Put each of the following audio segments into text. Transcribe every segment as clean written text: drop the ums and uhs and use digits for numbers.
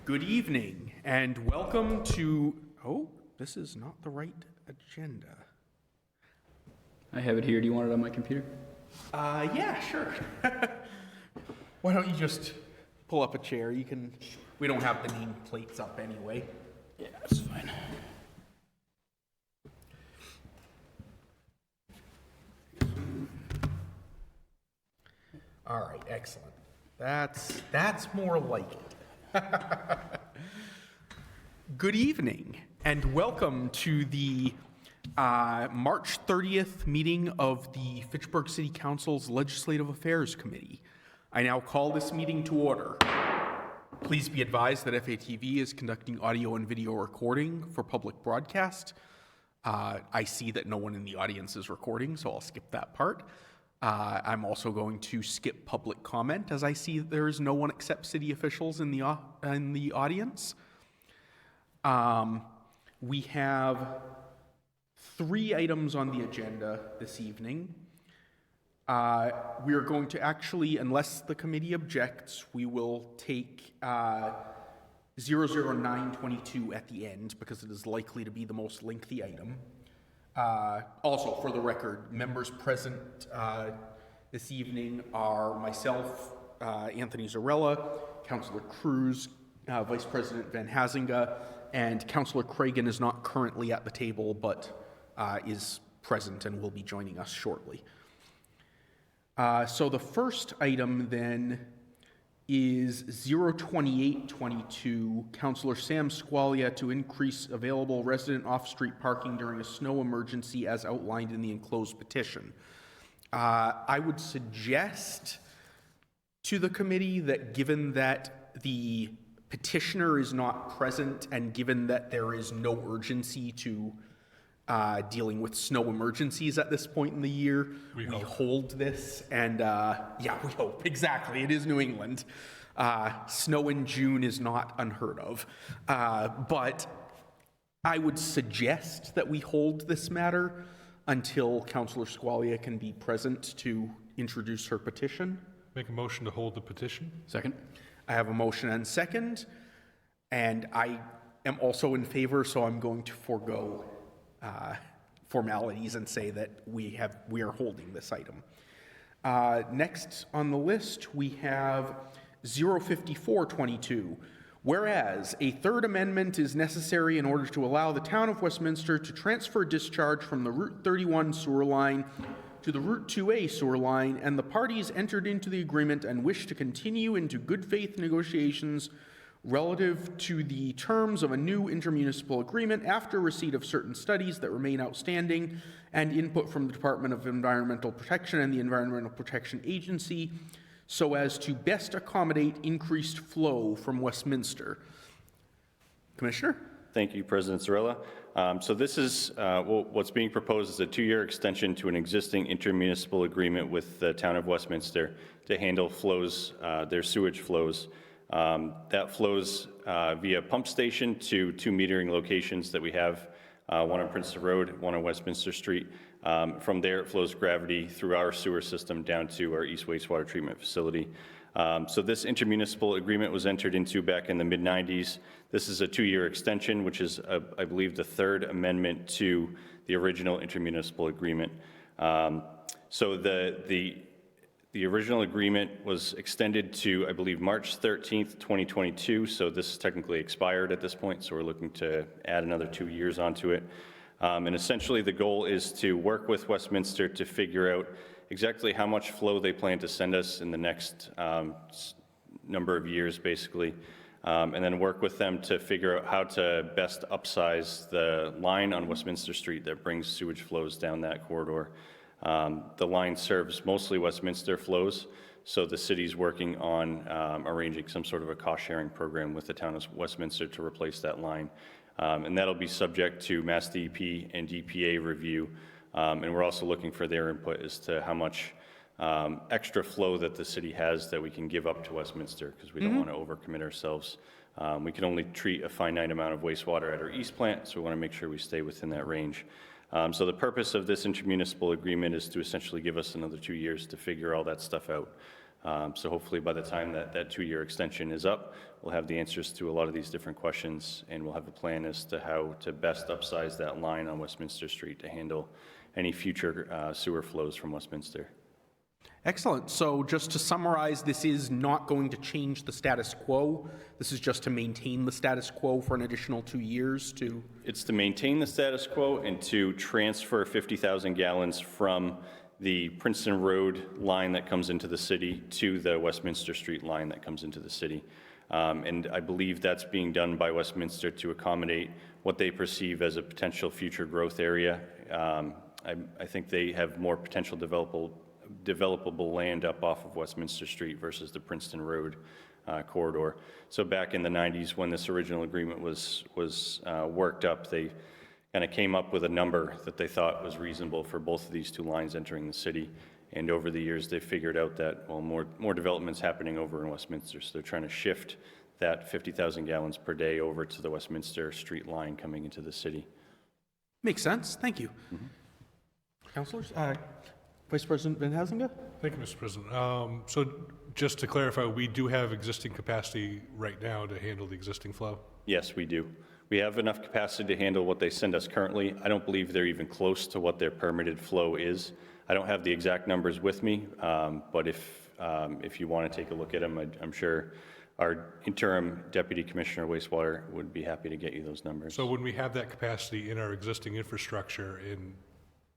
Good evening and welcome to, oh, this is not the right agenda. I have it here. Do you want it on my computer? Yeah, sure. Why don't you just pull up a chair? We don't have the name plates up anyway. Yeah, that's fine. All right, excellent. That's more like it. Good evening and welcome to the March 30th meeting of the Fitchburg City Council's Legislative Affairs Committee. I now call this meeting to order. Please be advised that FATV is conducting audio and video recording for public broadcast. I see that no one in the audience is recording, so I'll skip that part. I'm also going to skip public comment as I see there is no one except city officials in the audience. We have 3 items on the agenda this evening. We are going to actually, unless the committee objects, we will take 00922 at the end because it is likely to be the most lengthy item. Also, for the record, members present this evening are myself, Anthony Zarella, Councillor Cruz, Vice President Van Hazinga, and Councillor Cragen is not currently at the table but is present and will be joining us shortly. So the first item then is 02822, Councillor Sam Squalia to increase available resident off-street parking during a snow emergency as outlined in the enclosed petition. I would suggest to the committee that given that the petitioner is not present and given that there is no urgency to dealing with snow emergencies at this point in the year, we hold this and yeah, we hope. Exactly. It is New England. Snow in June is not unheard of. But I would suggest that we hold this matter until Councillor Squalia can be present to introduce her petition. Make a motion to hold the petition. Second. I have a motion and second, and I am also in favor, so I'm going to forego formalities and say that we are holding this item. Next on the list, we have 05422. Whereas a third amendment is necessary in order to allow the town of Westminster to transfer discharge from the Route 31 sewer line to the Route 2A sewer line, and the parties entered into the agreement and wish to continue into good faith negotiations relative to the terms of a new intermunicipal agreement after receipt of certain studies that remain outstanding and input from the Department of Environmental Protection and the Environmental Protection Agency so as to best accommodate increased flow from Westminster. Commissioner? Thank you, President Zarella. So this is, what's being proposed is a 2-year extension to an existing intermunicipal agreement with the town of Westminster to handle flows, their sewage flows. That flows via pump station to 2 metering locations that we have, one on Princeton Road, one on Westminster Street. From there, it flows gravity through our sewer system down to our East Wastewater Treatment Facility. So this intermunicipal agreement was entered into back in the mid-90s. This is a 2-year extension, which is, I believe, the 3rd amendment to the original intermunicipal agreement. So the original agreement was extended to, I believe, March 13th, 2022. So this is technically expired at this point. So we're looking to add another 2 years onto it. And essentially the goal is to work with Westminster to figure out exactly how much flow they plan to send us in the next number of years, basically, and then work with them to figure out how to best upsize the line on Westminster Street that brings sewage flows down that corridor. The line serves mostly Westminster flows, so the city's working on arranging some sort of a cost-sharing program with the town of Westminster to replace that line. And that'll be subject to Mass DEP and EPA review. And we're also looking for their input as to how much extra flow that the city has that we can give up to Westminster, because we don't want to overcommit ourselves. We can only treat a finite amount of wastewater at our east plant, so we want to make sure we stay within that range. So the purpose of this intermunicipal agreement is to essentially give us another 2 years to figure all that stuff out. So hopefully by the time that 2-year extension is up, we'll have the answers to a lot of these different questions, and we'll have a plan as to how to best upsize that line on Westminster Street to handle any future sewer flows from Westminster. Excellent. So just to summarize, this is not going to change the status quo. This is just to maintain the status quo for an additional 2 years to... It's to maintain the status quo and to transfer 50,000 gallons from the Princeton Road line that comes into the city to the Westminster Street line that comes into the city. And I believe that's being done by Westminster to accommodate what they perceive as a potential future growth area. I think they have more potential developable land up off of Westminster Street versus the Princeton Road corridor. So back in the 90s, when this original agreement was worked up, they kind of came up with a number that they thought was reasonable for both of these two lines entering the city. And over the years, they figured out that, well, more development's happening over in Westminster, so they're trying to shift that 50,000 gallons per day over to the Westminster Street line coming into the city. Makes sense. Thank you. Councilors? Vice President Van Hazinga? Thank you, Mr. President. So just to clarify, we do have existing capacity right now to handle the existing flow? Yes, we do. We have enough capacity to handle what they send us currently. I don't believe they're even close to what their permitted flow is. I don't have the exact numbers with me, but if you want to take a look at them, I'm sure our interim Deputy Commissioner Wastewater would be happy to get you those numbers. So when we have that capacity in our existing infrastructure and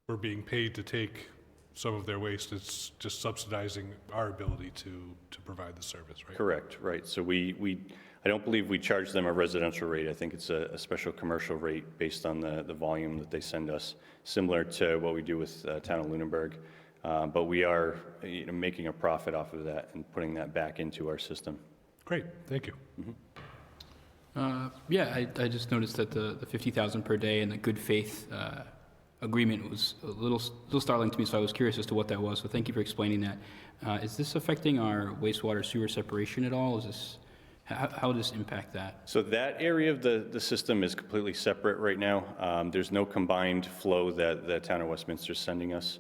we're being paid to take some of their waste, it's just subsidizing our ability to provide the service, right? Correct, right. So I don't believe we charge them a residential rate. I think it's a special commercial rate based on the volume that they send us, similar to what we do with Town of Lunenburg. But we are making a profit off of that and putting that back into our system. Great, thank you. Yeah, I just noticed that the 50,000 per day and the good faith agreement was a little startling to me, so I was curious as to what that was. So thank you for explaining that. Is this affecting our wastewater sewer separation at all? How does this impact that? So that area of the system is completely separate right now. There's no combined flow that the Town of Westminster is sending us.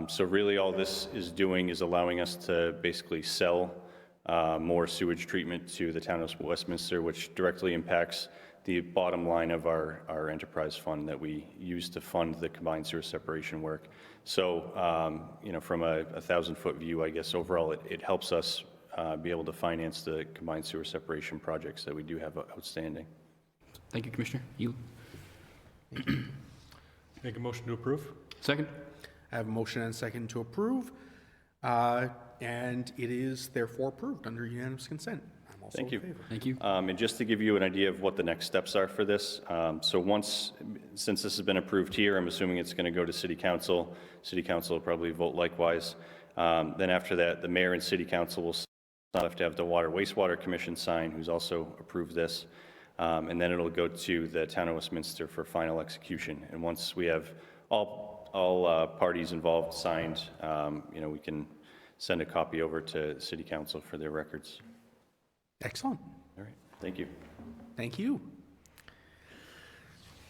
So really all this is doing is allowing us to basically sell more sewage treatment to the Town of Westminster, which directly impacts the bottom line of our enterprise fund that we use to fund the combined sewer separation work. So, from a 1,000-foot view, I guess overall it helps us be able to finance the combined sewer separation projects that we do have outstanding. Thank you, Commissioner. You. Make a motion to approve? Second? I have a motion and a second to approve, and it is therefore approved under unanimous consent. I'm also Thank you. in favor. Thank you. And just to give you an idea of what the next steps are for this, since this has been approved here, I'm assuming it's going to go to City Council. City Council will probably vote likewise. Then after that, the Mayor and City Council will have to have the Wastewater Commission sign, who's also approved this. And then it'll go to the Town of Westminster for final execution. And once we have all parties involved signed, we can send a copy over to City Council for their records. Excellent. All right, thank you. Thank you.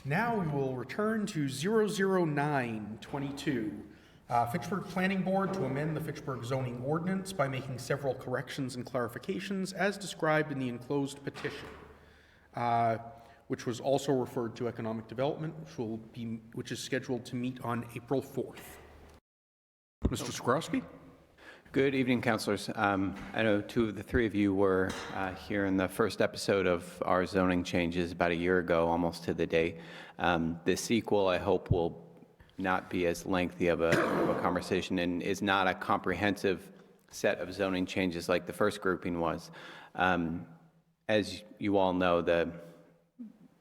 Now we will return to 00922. Fitchburg Planning Board to amend the Fitchburg zoning ordinance by making several corrections and clarifications as described in the enclosed petition, which was also referred to Economic Development, which is scheduled to meet on April 4th. Mr. Skorowski? Good evening, councilors. I know two of the three of you were here in the first episode of our zoning changes about a year ago, almost to the day. The sequel, I hope, will not be as lengthy of a conversation and is not a comprehensive set of zoning changes like the first grouping was. As you all know, the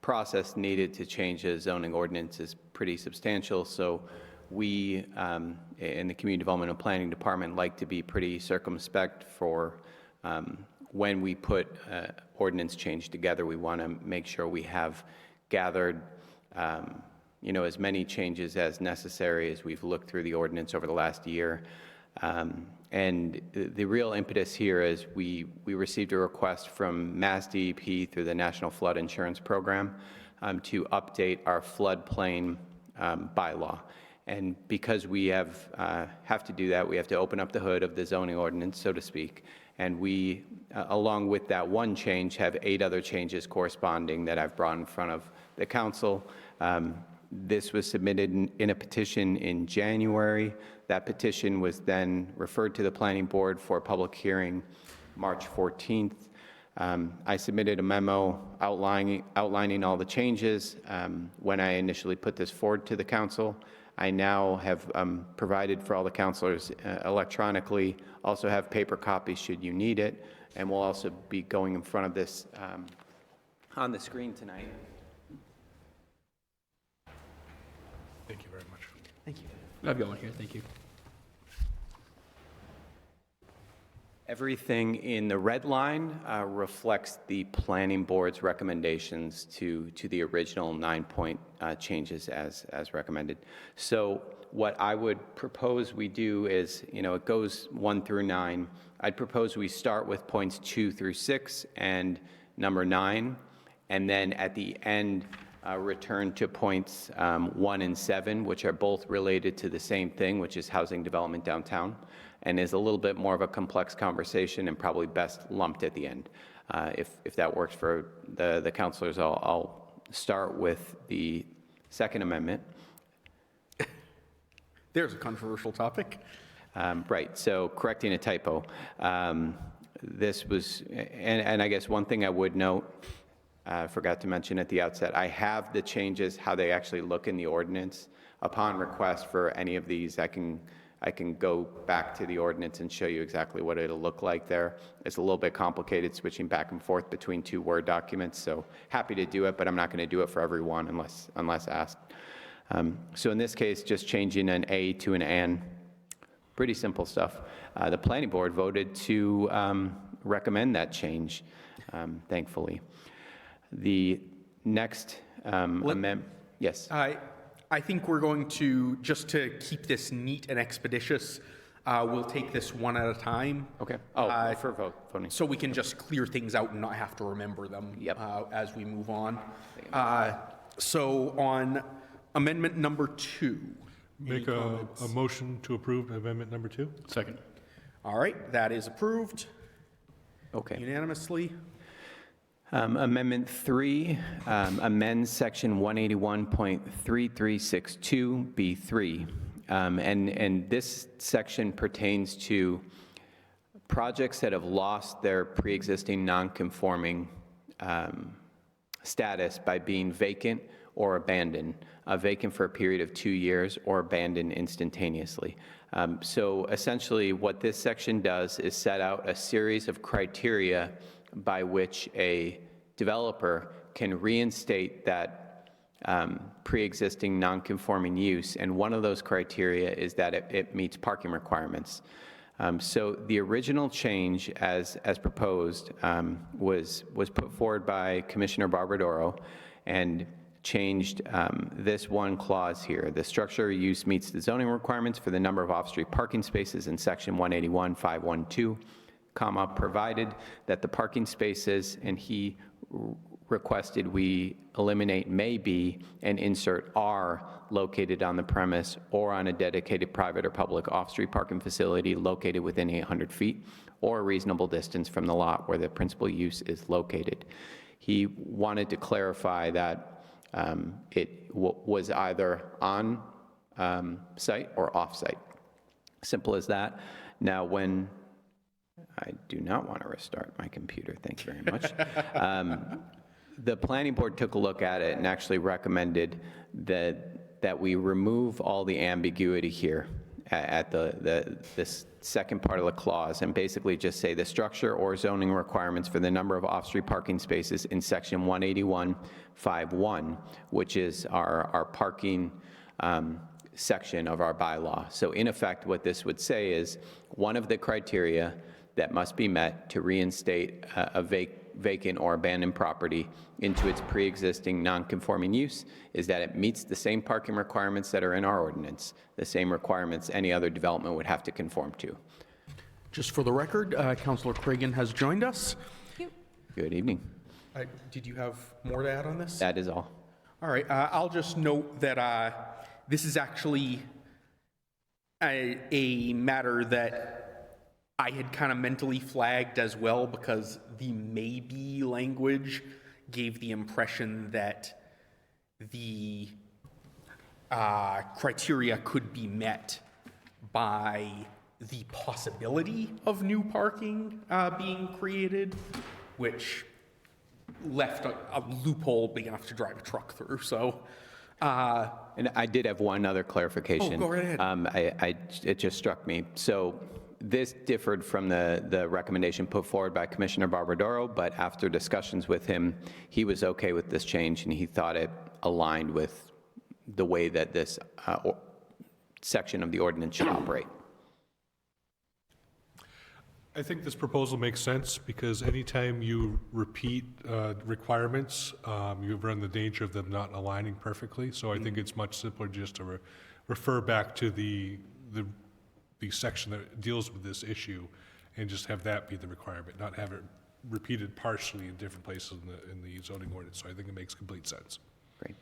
process needed to change a zoning ordinance is pretty substantial, so we in the Community Development and Planning Department like to be pretty circumspect for when we put ordinance change together. We want to make sure we have gathered as many changes as necessary as we've looked through the ordinance over the last year. And the real impetus here is we received a request from Mass DEP through the National Flood Insurance Program to update our floodplain bylaw. And because we have to do that, we have to open up the hood of the zoning ordinance, so to speak. And we, along with that one change, have 8 other changes corresponding that I've brought in front of the council. This was submitted in a petition in January. That petition was then referred to the planning board for a public hearing March 14th. I submitted a memo outlining all the changes when I initially put this forward to the council. I now have provided for all the councilors electronically, also have paper copies should you need it, and we'll also be going in front of this on the screen tonight. Thank you very much. Thank you. I've got one here, thank you. Everything in the red line reflects the planning board's recommendations to the original 9-point changes as recommended. So what I would propose we do is, it goes 1 through 9. I'd propose we start with points 2 through 6 and number 9, and then at the end, return to points 1 and 7, which are both related to the same thing, which is housing development downtown, and is a little bit more of a complex conversation and probably best lumped at the end. If that works for the councilors, I'll start with the Second Amendment. There's a controversial topic. Right, so correcting a typo. This was, and I guess one thing I would note, I forgot to mention at the outset, I have the changes, how they actually look in the ordinance. Upon request for any of these, I can go back to the ordinance and show you exactly what it'll look like there. It's a little bit complicated switching back and forth between 2 Word documents, so happy to do it, but I'm not going to do it for everyone unless asked. So in this case, just changing an A to an N. Pretty simple stuff. The planning board voted to recommend that change, thankfully. The next amendment, yes. I think we're going to, just to keep this neat and expeditious, we'll take this one at a time. Okay. For voting. So we can just clear things out and not have to remember them as we move on. So on amendment number 2. Make a motion to approve amendment number 2. Second. All right, that is approved Okay. unanimously. Amendment 3 amends section 181.3362B3. And this section pertains to projects that have lost their pre-existing non-conforming status by being vacant or abandoned, vacant for a period of 2 years or abandoned instantaneously. So essentially what this section does is set out a series of criteria by which a developer can reinstate that pre-existing non-conforming use, and one of those criteria is that it meets parking requirements. So the original change as proposed was put forward by Commissioner Barbadoro and changed this one clause here. The structure or use meets the zoning requirements for the number of off-street parking spaces in section 181.512, comma, provided that the parking spaces, and he requested we eliminate may be and insert are located on the premise or on a dedicated private or public off-street parking facility located within 800 feet or a reasonable distance from the lot where the principal use is located. He wanted to clarify that it was either on site or off-site. Simple as that. Now, when I do not want to restart my computer, thank you very much. The planning board took a look at it and actually recommended that we remove all the ambiguity here at this second part of the clause and basically just say the structure or zoning requirements for the number of off-street parking spaces in section 181.5.1, which is our parking section of our bylaw. So in effect, what this would say is one of the criteria that must be met to reinstate a vacant or abandoned property into its pre-existing non-conforming use is that it meets the same parking requirements that are in our ordinance, the same requirements any other development would have to conform to. Just for the record, Councillor Cragen has joined us. Good evening. Did you have more to add on this? That is all. All right, I'll just note that This is actually a matter that I had kind of mentally flagged as well, because the maybe language gave the impression that the criteria could be met by the possibility of new parking being created, which left a loophole big enough to drive a truck through. So, And I did have one other clarification. Oh, go right ahead. It just struck me. So this differed from the recommendation put forward by Commissioner Barbadoro, but after discussions with him, he was okay with this change, and he thought it aligned with the way that this section of the ordinance should operate. I think this proposal makes sense because anytime you repeat requirements, you run the danger of them not aligning perfectly. So I think it's much simpler just to refer back to the section that deals with this issue and just have that be the requirement, not have it repeated partially in different places in the zoning ordinance. So I think it makes complete sense. Great.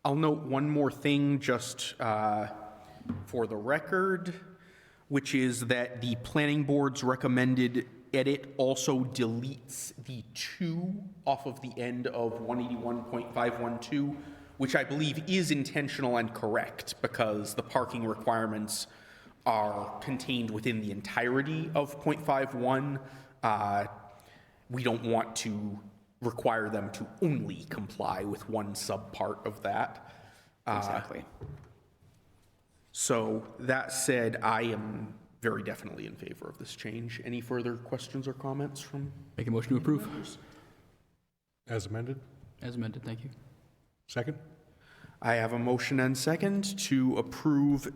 I'll note one more thing just for the record, which is that the planning board's recommended edit also deletes the 2 off of the end of 181.512, which I believe is intentional and correct, because the parking requirements are contained within the entirety of .51. We don't want to require them to only comply with one subpart of that. Exactly. So that said, I am very definitely in favor of this change. Any further questions or comments from? Make a motion to approve. As amended? As amended, thank you. Second? I have a motion and second to approve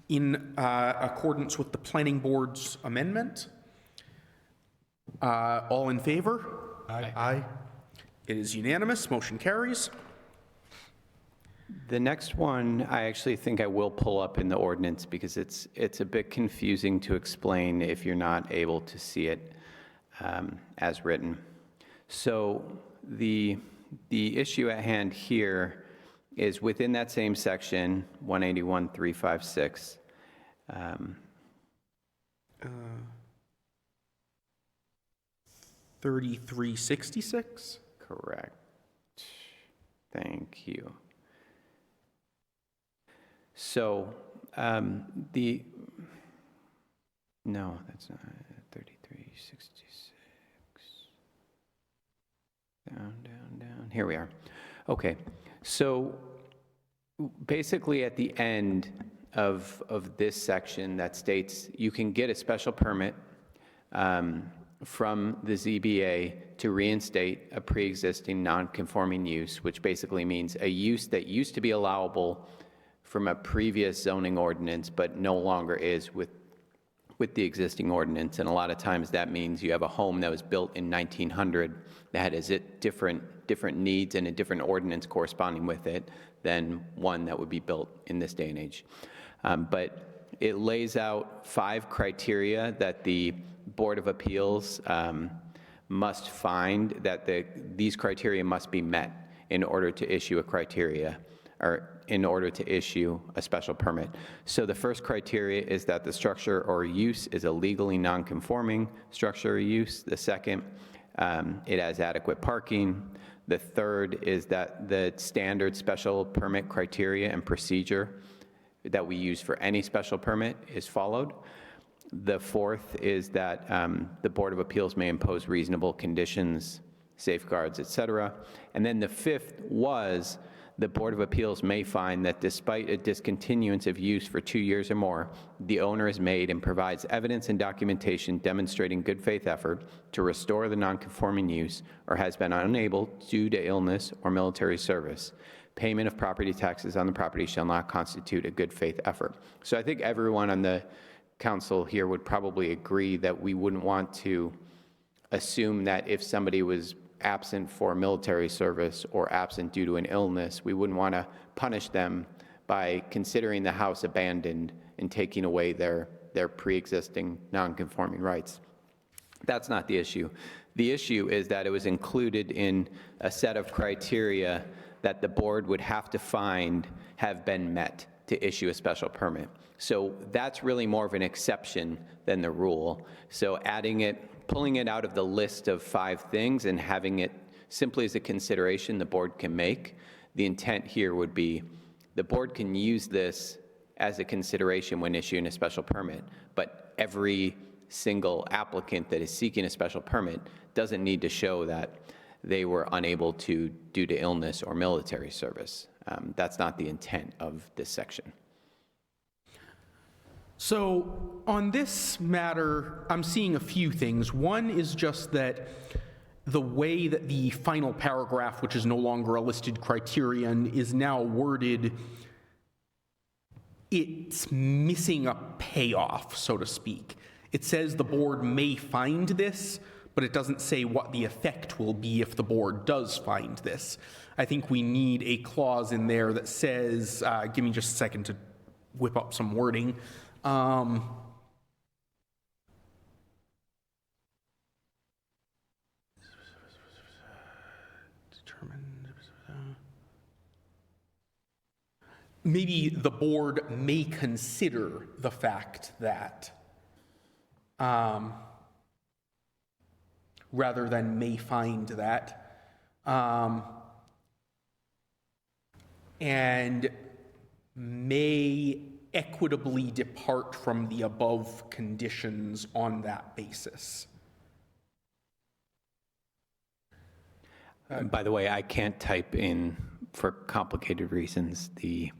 in accordance with the planning board's amendment. All in favor? Aye. Aye. It is unanimous. Motion carries. The next one, I actually think I will pull up in the ordinance because it's a bit confusing to explain if you're not able to see it as written. So the issue at hand here is within that same section, 181.356. 3366? Correct. Thank you. So no, that's not 3366. Down. Here we are. Okay. So basically at the end of this section that states you can get a special permit from the ZBA to reinstate a pre-existing non-conforming use, which basically means a use that used to be allowable from a previous zoning ordinance, but no longer is with the existing ordinance. And a lot of times that means you have a home that was built in 1900 that has different needs and a different ordinance corresponding with it than one that would be built in this day and age. But it lays out 5 criteria that the Board of Appeals must find that these criteria must be met in order to issue a criteria, or in order to issue a special permit. So the first criteria is that the structure or use is a legally non-conforming structure or use. The second, it has adequate parking. The third is that the standard special permit criteria and procedure that we use for any special permit is followed. The fourth is that the Board of Appeals may impose reasonable conditions, safeguards, et cetera. And then the fifth was the Board of Appeals may find that despite a discontinuance of use for 2 years or more, the owner has made and provides evidence and documentation demonstrating good faith effort to restore the nonconforming use or has been unable due to illness or military service. Payment of property taxes on the property shall not constitute a good faith effort. So I think everyone on the council here would probably agree that we wouldn't want to assume that if somebody was absent for military service or absent due to an illness, we wouldn't want to punish them by considering the house abandoned and taking away their pre-existing non-conforming rights. That's not the issue. The issue is that it was included in a set of criteria that the board would have to find have been met to issue a special permit. So that's really more of an exception than the rule. So adding it, pulling it out of the list of 5 things and having it simply as a consideration the board can make, the intent here would be the board can use this as a consideration when issuing a special permit, but every single applicant that is seeking a special permit doesn't need to show that they were unable to due to illness or military service. That's not the intent of this section. So on this matter, I'm seeing a few things. One is just that the way that the final paragraph, which is no longer a listed criterion, is now worded, it's missing a payoff, so to speak. It says the board may find this, but it doesn't say what the effect will be if the board does find this. I think we need a clause in there that says, give me just a second to whip up some wording. Maybe the board may consider the fact that, rather than may find that, and may equitably depart from the above conditions on that basis. By the way, I can't type in, for complicated reasons, the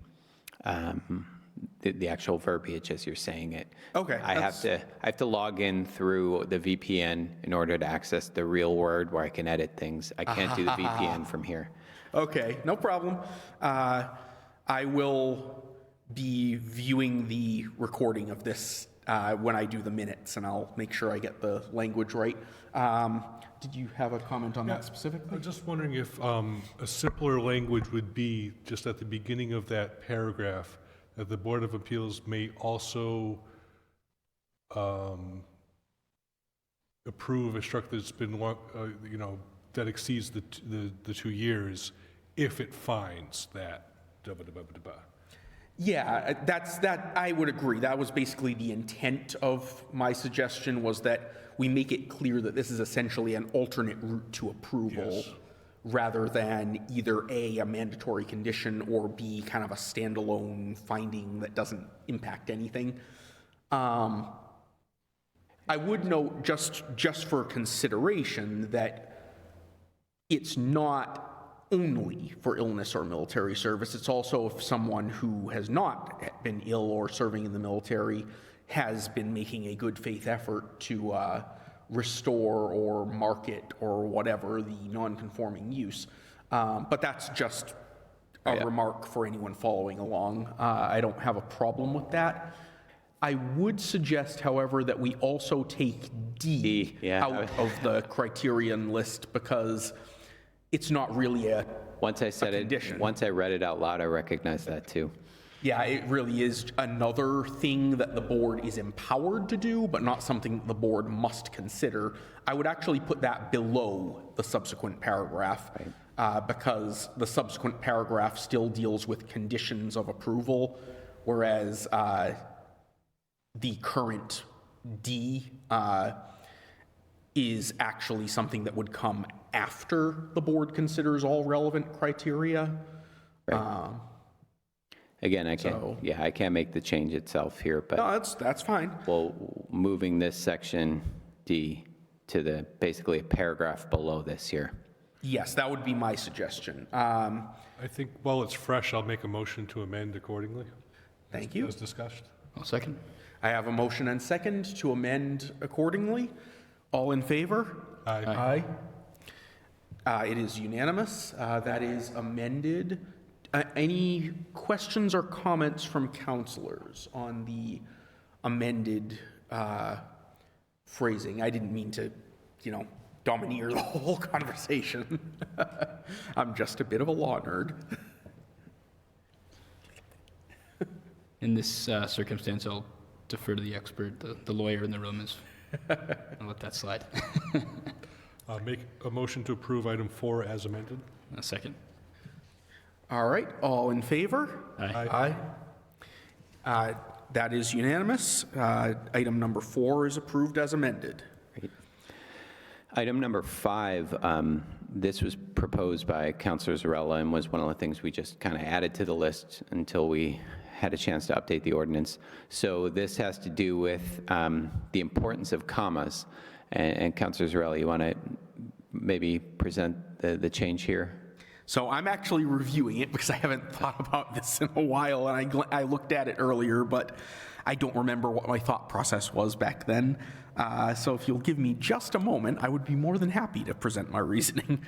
actual verbiage as you're saying it. Okay, I have to log in through the VPN in order to access the real Word where I can edit things. I can't do the VPN from here. Okay, no problem. I will be viewing the recording of this when I do the minutes, and I'll make sure I get the language right. Did you have a comment on that specifically? I'm just wondering if a simpler language would be just at the beginning of that paragraph, that the Board of Appeals may also approve a structure that's been, that exceeds the 2 years if it finds that. Yeah, that I would agree. That was basically the intent of my suggestion, was that we make it clear that this is essentially an alternate route to approval, Yes. rather than either A, a mandatory condition, or B, kind of a standalone finding that doesn't impact anything. I would note, just for consideration, that it's not only for illness or military service. It's also if someone who has not been ill or serving in the military has been making a good faith effort to restore or market or whatever the non-conforming use. But that's just a remark for anyone following along. I don't have a problem with that. I would suggest, however, that we also take D out of the criterion list, because it's not really a Once I said condition. once I read it out loud, I recognized that too. Yeah, it really is another thing that the board is empowered to do, but not something the board must consider. I would actually put that below the subsequent paragraph, because the subsequent paragraph still deals with conditions of approval, whereas the current D is actually something that would come after the board considers all relevant criteria. Again, I can't make the change itself here, but No, that's fine. well, moving this section D to basically a paragraph below this here. Yes, that would be my suggestion. I think while it's fresh, I'll make a motion to amend accordingly. Thank you. As discussed. I'll second. I have a motion and second to amend accordingly. All in favor? Aye. Aye. It is unanimous. That is amended. Any questions or comments from councilors on the amended phrasing? I didn't mean to, domineer the whole conversation. I'm just a bit of a law nerd. In this circumstance, I'll defer to the expert, the lawyer in the room is, I'll let that slide. Make a motion to approve item 4 as amended. A second. All right, all in favor? Aye. Aye. That is unanimous. Item number 4 is approved as amended. Great. Item number 5, this was proposed by Councilor Zarella and was one of the things we just kind of added to the list until we had a chance to update the ordinance. So this has to do with the importance of commas. And Councilor Zarella, you want to maybe present the change here? So I'm actually reviewing it because I haven't thought about this in a while, and I looked at it earlier, but I don't remember what my thought process was back then. So if you'll give me just a moment, I would be more than happy to present my reasoning.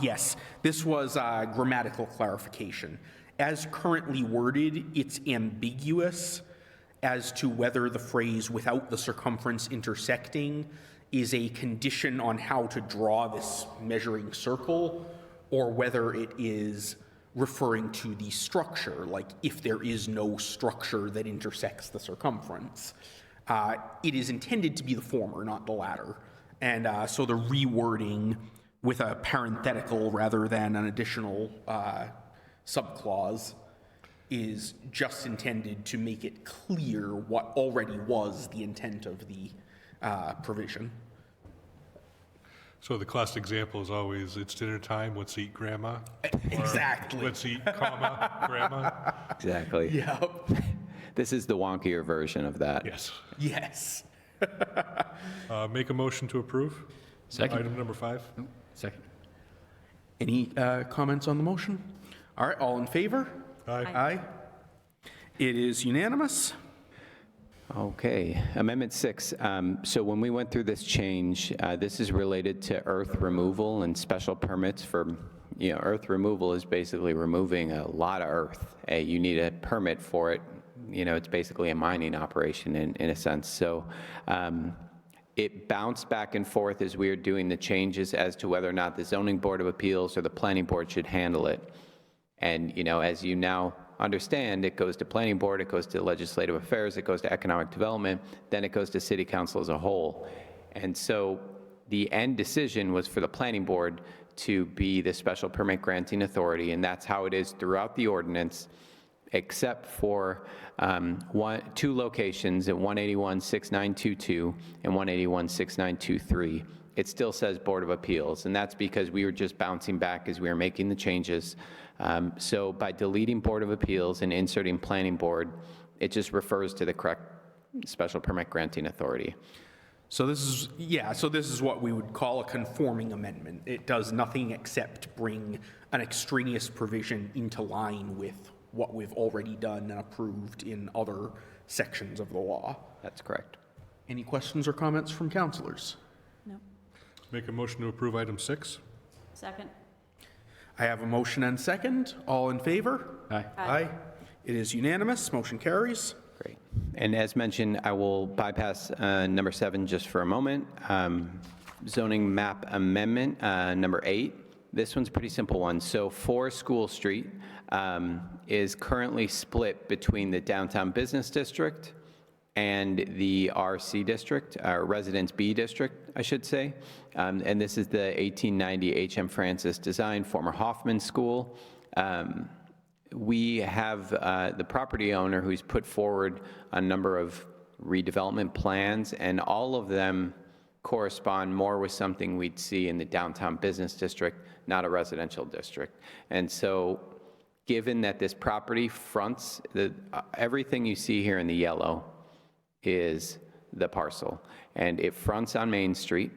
Yes, this was grammatical clarification. As currently worded, it's ambiguous as to whether the phrase "without the circumference intersecting" is a condition on how to draw this measuring circle, or whether it is referring to the structure, like if there is no structure that intersects the circumference. It is intended to be the former, not the latter. And so the rewording with a parenthetical rather than an additional subclause is just intended to make it clear what already was the intent of the provision. So the classic example is always, it's dinner time, let's eat grandma. Or, Exactly. let's eat, comma, grandma. Exactly. Yep. This is the wonkier version of that. Yes. Yes. Make a motion to approve. Second. Item number 5. Second. Any comments on the motion? All right, all in favor? Aye. Aye. It is unanimous. Okay, Amendment 6. So when we went through this change, this is related to earth removal and special permits for, earth removal is basically removing a lot of earth. You need a permit for it. It's basically a mining operation in a sense. So it bounced back and forth as we were doing the changes as to whether or not the Zoning Board of Appeals or the Planning Board should handle it. And, as you now understand, it goes to Planning Board, it goes to Legislative Affairs, it goes to Economic Development, then it goes to City Council as a whole. And so the end decision was for the Planning Board to be the special permit granting authority, and that's how it is throughout the ordinance, except for two locations at 181-6922 and 181-6923. It still says Board of Appeals, and that's because we were just bouncing back as we were making the changes. So by deleting Board of Appeals and inserting Planning Board, it just refers to the correct special permit granting authority. So this is what we would call a conforming amendment. It does nothing except bring an extraneous provision into line with what we've already done and approved in other sections of the law. That's correct. Any questions or comments from councilors? No. Make a motion to approve item 6. Second. I have a motion and second. All in favor? Aye. Aye. It is unanimous. Motion carries. Great. And as mentioned, I will bypass number 7 just for a moment. Zoning map amendment, number 8. This one's a pretty simple one. So 4 School Street is currently split between the downtown business district and the RC district, Residence B district, I should say. And this is the 1890 H.M. Francis design, former Hoffman School. We have the property owner who's put forward a number of redevelopment plans, and all of them correspond more with something we'd see in the downtown business district, not a residential district. And so given that this property fronts, everything you see here in the yellow is the parcel, and it fronts on Main Street.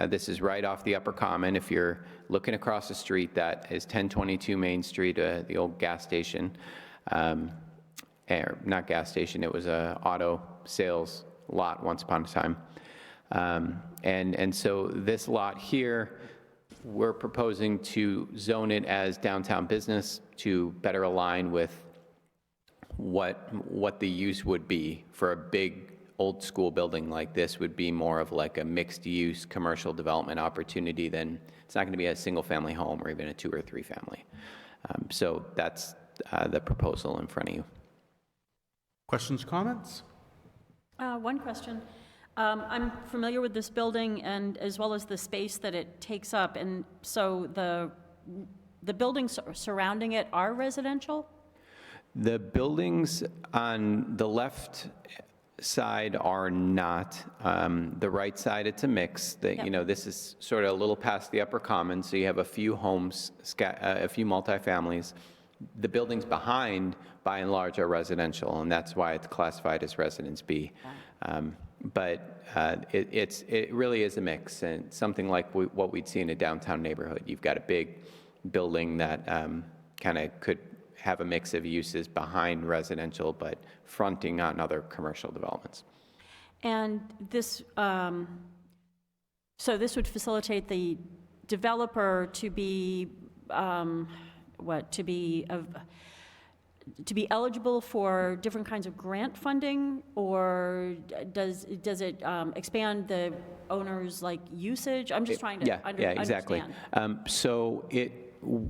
This is right off the Upper Common. If you're looking across the street, that is 1022 Main Street, the old gas station. Not gas station, it was a auto sales lot once upon a time. And so this lot here, we're proposing to zone it as downtown business to better align with what the use would be for a big old school building like this would be more of like a mixed use commercial development opportunity than, it's not going to be a single family home or even a 2 or 3 family. So that's the proposal in front of you. Questions, comments? One question. I'm familiar with this building and as well as the space that it takes up, and so the buildings surrounding it are residential? The buildings on the left side are not. The right side, it's a mix. That, you know, this is sort of a little past the upper common, so you have a few homes, a few multifamilies. The buildings behind, by and large, are residential, and that's why it's classified as Residence B. But it really is a mix, and something like what we'd see in a downtown neighborhood. You've got a big building that kind of could have a mix of uses behind residential, but fronting on other commercial developments. And this, so this would facilitate the developer to be, to be eligible for different kinds of grant funding, or does it expand the owner's like usage? I'm just trying to understand. Exactly. So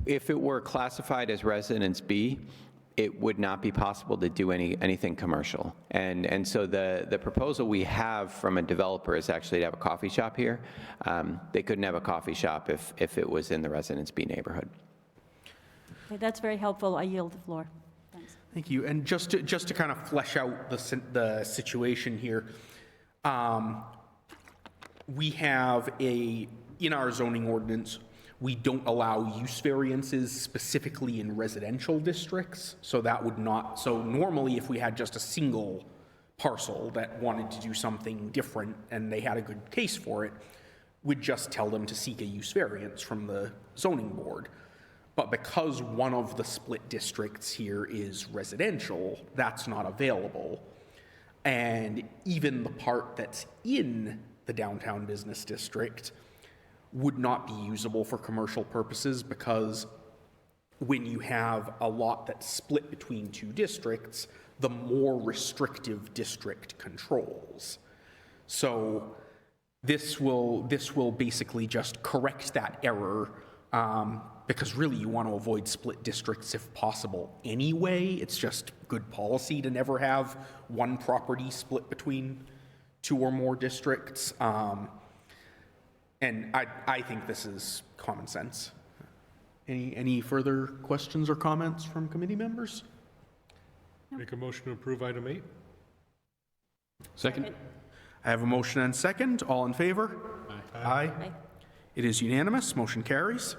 if it were classified as Residence B, it would not be possible to do anything commercial. And so the proposal we have from a developer is actually to have a coffee shop here. They couldn't have a coffee shop if it was in the Residence B neighborhood. Okay, that's very helpful. I yield the floor. Thanks. Thank you. And just to kind of flesh out the situation here, we have in our zoning ordinance, we don't allow use variances specifically in residential districts. So that would not, so normally if we had just a single parcel that wanted to do something different and they had a good case for it, we'd just tell them to seek a use variance from the zoning board. But because one of the split districts here is residential, that's not available. And even the part that's in the downtown business district would not be usable for commercial purposes, because when you have a lot that's split between 2 districts, the more restrictive district controls. So this will basically just correct that error, because really you want to avoid split districts if possible anyway. It's just good policy to never have one property split between 2 or more districts. And I think this is common sense. Any further questions or comments from committee members? Make a motion to approve item 8. Second? I have a motion and second. All in favor? Aye. Aye. It is unanimous. Motion carries.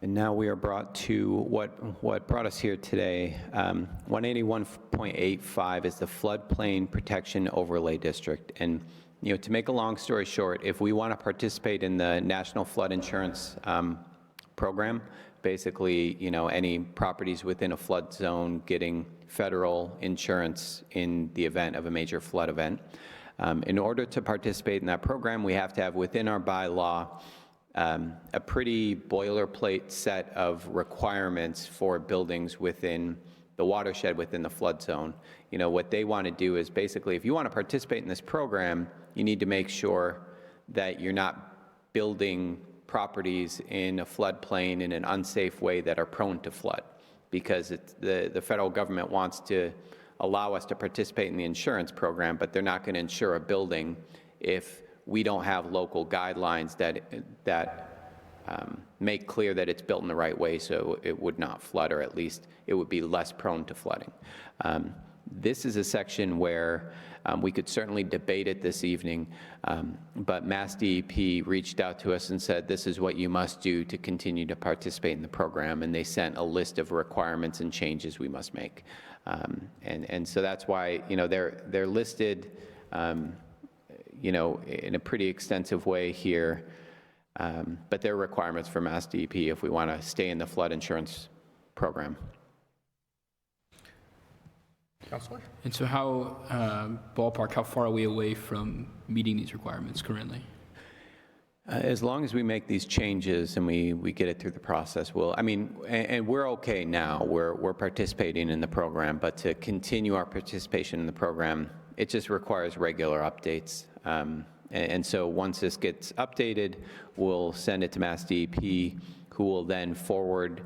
And now we are brought to what brought us here today. 181.85 is the floodplain protection overlay district. And to make a long story short, if we want to participate in the National Flood Insurance program, basically, any properties within a flood zone getting federal insurance in the event of a major flood event. In order to participate in that program, we have to have within our bylaw a pretty boilerplate set of requirements for buildings within the watershed within the flood zone. What they want to do is basically, if you want to participate in this program, you need to make sure that you're not building properties in a floodplain in an unsafe way that are prone to flood, because the federal government wants to allow us to participate in the insurance program, but they're not going to insure a building if we don't have local guidelines that make clear that it's built in the right way so it would not flood, or at least it would be less prone to flooding. This is a section where we could certainly debate it this evening, but Mass DEP reached out to us and said, this is what you must do to continue to participate in the program, and they sent a list of requirements and changes we must make. And so that's why, they're listed, in a pretty extensive way here, but they're requirements for Mass DEP if we want to stay in the flood insurance program. Councilor? And so how, ballpark, how far are we away from meeting these requirements currently? As long as we make these changes and we get it through the process, and we're okay now, we're participating in the program, but to continue our participation in the program, it just requires regular updates. And so once this gets updated, we'll send it to Mass DEP, who will then forward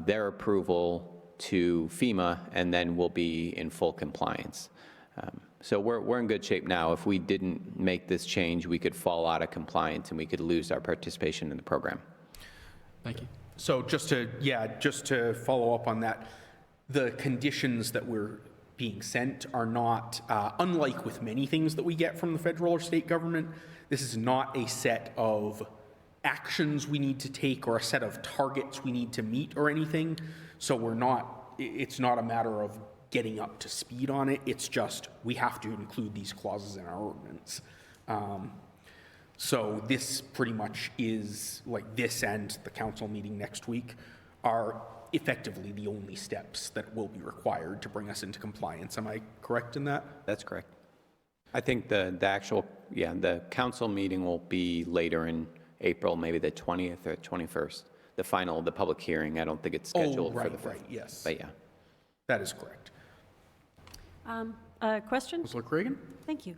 their approval to FEMA, and then we'll be in full compliance. So we're in good shape now. If we didn't make this change, we could fall out of compliance and we could lose our participation in the program. Thank you. So just to follow up on that, the conditions that we're being sent are not, unlike with many things that we get from the federal or state government, this is not a set of actions we need to take or a set of targets we need to meet or anything. So it's not a matter of getting up to speed on it. It's just we have to include these clauses in our ordinance. So this pretty much is, like, this and the council meeting next week are effectively the only steps that will be required to bring us into compliance. Am I correct in that? That's correct. I think the council meeting will be later in April, maybe the 20th or 21st. The public hearing, I don't think it's scheduled for the 5th. Right, yes. But yeah. That is correct. Question? Councilor Cragan? Thank you.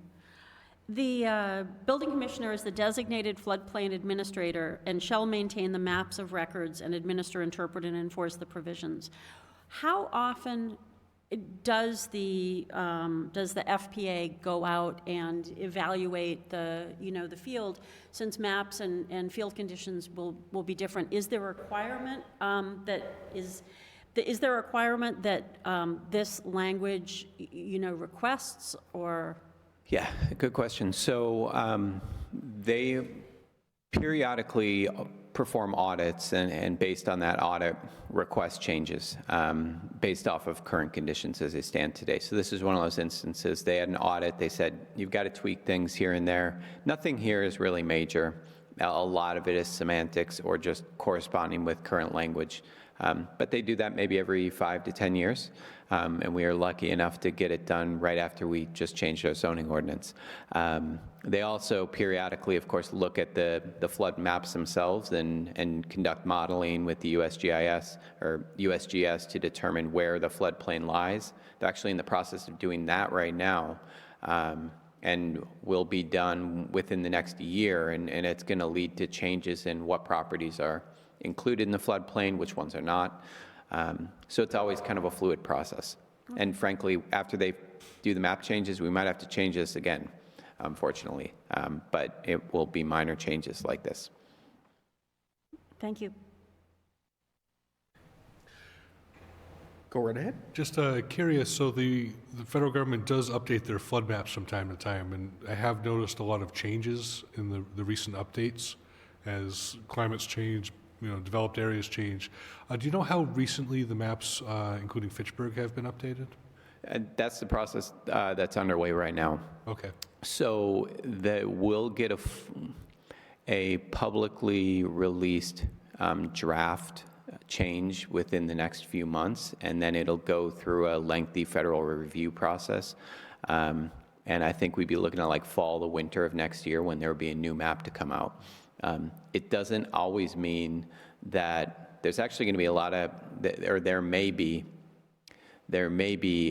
The building commissioner is the designated floodplain administrator and shall maintain the maps of records and administer, interpret, and enforce the provisions. How often does the FPA go out and evaluate the field, since maps and field conditions will be different? Is there a requirement Is there a requirement that this language, requests, or? Yeah, good question. So they periodically perform audits, and based on that audit, request changes based off of current conditions as they stand today. So this is one of those instances. They had an audit. They said, you've got to tweak things here and there. Nothing here is really major. A lot of it is semantics or just corresponding with current language. But they do that maybe every 5 to 10 years, and we are lucky enough to get it done right after we just changed our zoning ordinance. They also periodically, of course, look at the flood maps themselves and conduct modeling with the USGIS or USGS to determine where the floodplain lies. They're actually in the process of doing that right now, and will be done within the next year, and it's going to lead to changes in what properties are included in the floodplain, which ones are not. So it's always kind of a fluid process. And frankly, after they do the map changes, we might have to change this again, unfortunately. But it will be minor changes like this. Thank you. Go right ahead. Just curious, so the federal government does update their flood maps from time to time, and I have noticed a lot of changes in the recent updates as climates change, developed areas change. Do you know how recently the maps, including Fitchburg, have been updated? That's the process that's underway right now. Okay. So we'll get a publicly released draft change within the next few months, and then it'll go through a lengthy federal review process. And I think we'd be looking at like fall to winter of next year when there will be a new map to come out. It doesn't always mean that there's actually going to be a lot of, or there may be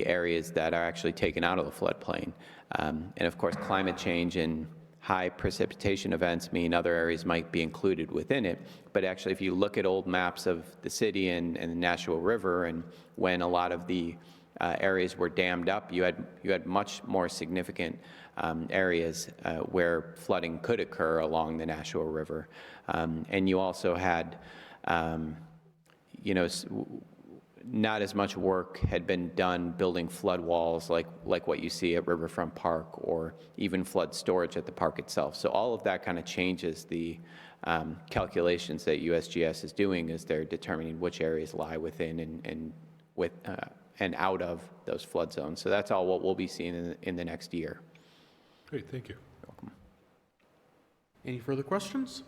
areas that are actually taken out of the floodplain. And of course, climate change and high precipitation events mean other areas might be included within it. But actually, if you look at old maps of the city and the Nashua River, and when a lot of the areas were dammed up, you had much more significant areas where flooding could occur along the Nashua River. And you also had, not as much work had been done building flood walls like what you see at Riverfront Park, or even flood storage at the park itself. So all of that kind of changes the calculations that USGS is doing as they're determining which areas lie within and out of those flood zones. So that's all what we'll be seeing in the next year. Great, thank you. Welcome. Any further questions?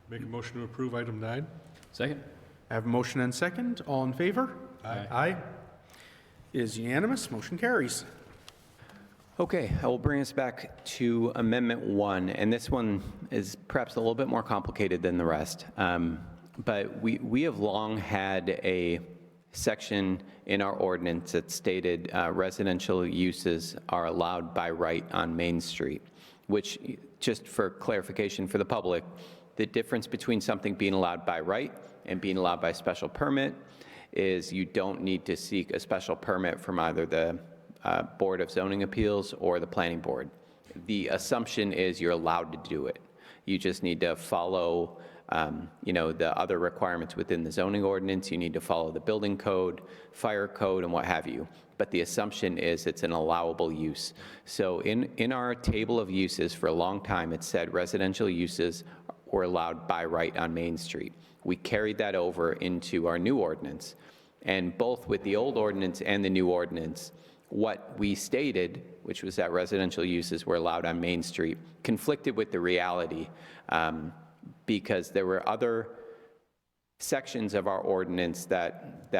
Make a motion to approve item 9. Second? I have a motion and second. All in favor? Aye. Aye. It is unanimous. Motion carries. Okay, I will bring us back to Amendment 1, and this one is perhaps a little bit more complicated than the rest. But we have long had a section in our ordinance that stated residential uses are allowed by right on Main Street, which, just for clarification for the public, the difference between something being allowed by right and being allowed by special permit is you don't need to seek a special permit from either the Board of Zoning Appeals or the Planning Board. The assumption is you're allowed to do it. You just need to follow the other requirements within the zoning ordinance. You need to follow the building code, fire code, and what have you. But the assumption is it's an allowable use. So in our table of uses for a long time, it said residential uses were allowed by right on Main Street. We carried that over into our new ordinance. And both with the old ordinance and the new ordinance, what we stated, which was that residential uses were allowed on Main Street, conflicted with the reality because there were other sections of our ordinance that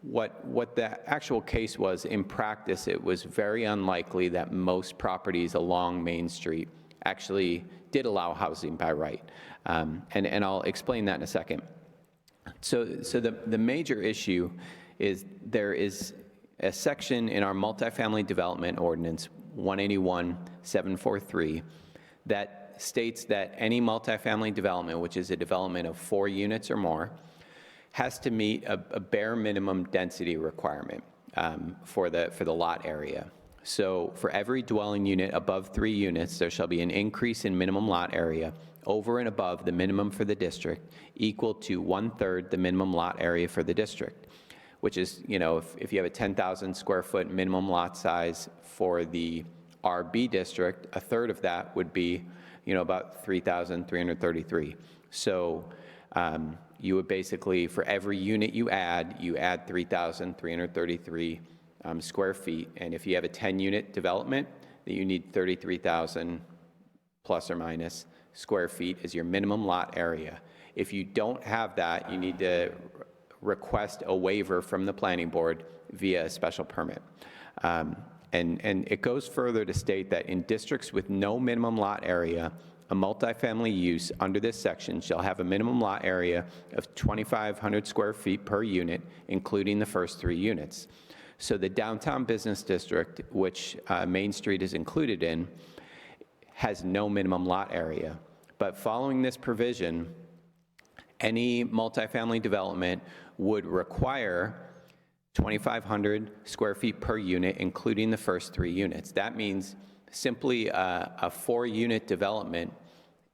what the actual case was in practice, it was very unlikely that most properties along Main Street actually did allow housing by right. And I'll explain that in a second. So the major issue is there is a section in our multifamily development ordinance, 181-743, that states that any multifamily development, which is a development of 4 units or more, has to meet a bare minimum density requirement for the lot area. So for every dwelling unit above 3 units, there shall be an increase in minimum lot area over and above the minimum for the district, equal to 1/3 the minimum lot area for the district, which is, if you have a 10,000 square foot minimum lot size for the RB district, 1/3 of that would be, about 3,333. So you would basically, for every unit you add 3,333 square feet. And if you have a 10-unit development, then you need 33,000 plus or minus square feet as your minimum lot area. If you don't have that, you need to request a waiver from the planning board via a special permit. And it goes further to state that in districts with no minimum lot area, a multifamily use under this section shall have a minimum lot area of 2,500 square feet per unit, including the first 3 units. So the downtown business district, which Main Street is included in, has no minimum lot area. But following this provision, any multifamily development would require 2,500 square feet per unit, including the first 3 units. That means simply a 4-unit development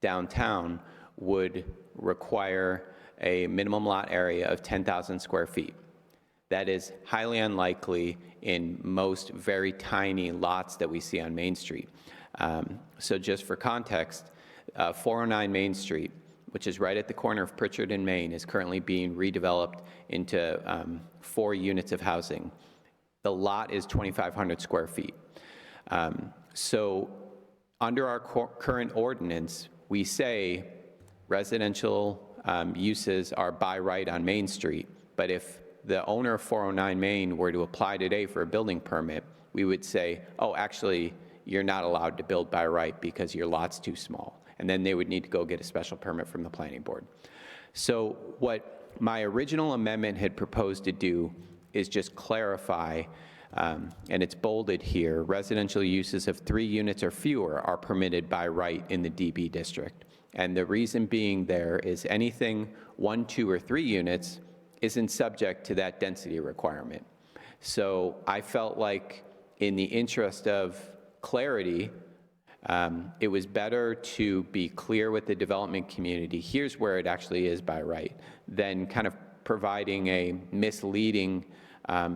downtown would require a minimum lot area of 10,000 square feet. That is highly unlikely in most very tiny lots that we see on Main Street. So just for context, 409 Main Street, which is right at the corner of Pritchard and Main, is currently being redeveloped into 4 units of housing. The lot is 2,500 square feet. So under our current ordinance, we say residential uses are by right on Main Street, but if the owner of 409 Main were to apply today for a building permit, we would say, oh, actually, you're not allowed to build by right because your lot's too small. And then they would need to go get a special permit from the planning board. So what my original amendment had proposed to do is just clarify, and it's bolded here, residential uses of 3 units or fewer are permitted by right in the DB district. And the reason being there is anything 1, 2, or 3 units isn't subject to that density requirement. So I felt like in the interest of clarity, it was better to be clear with the development community, here's where it actually is by right, than kind of providing a misleading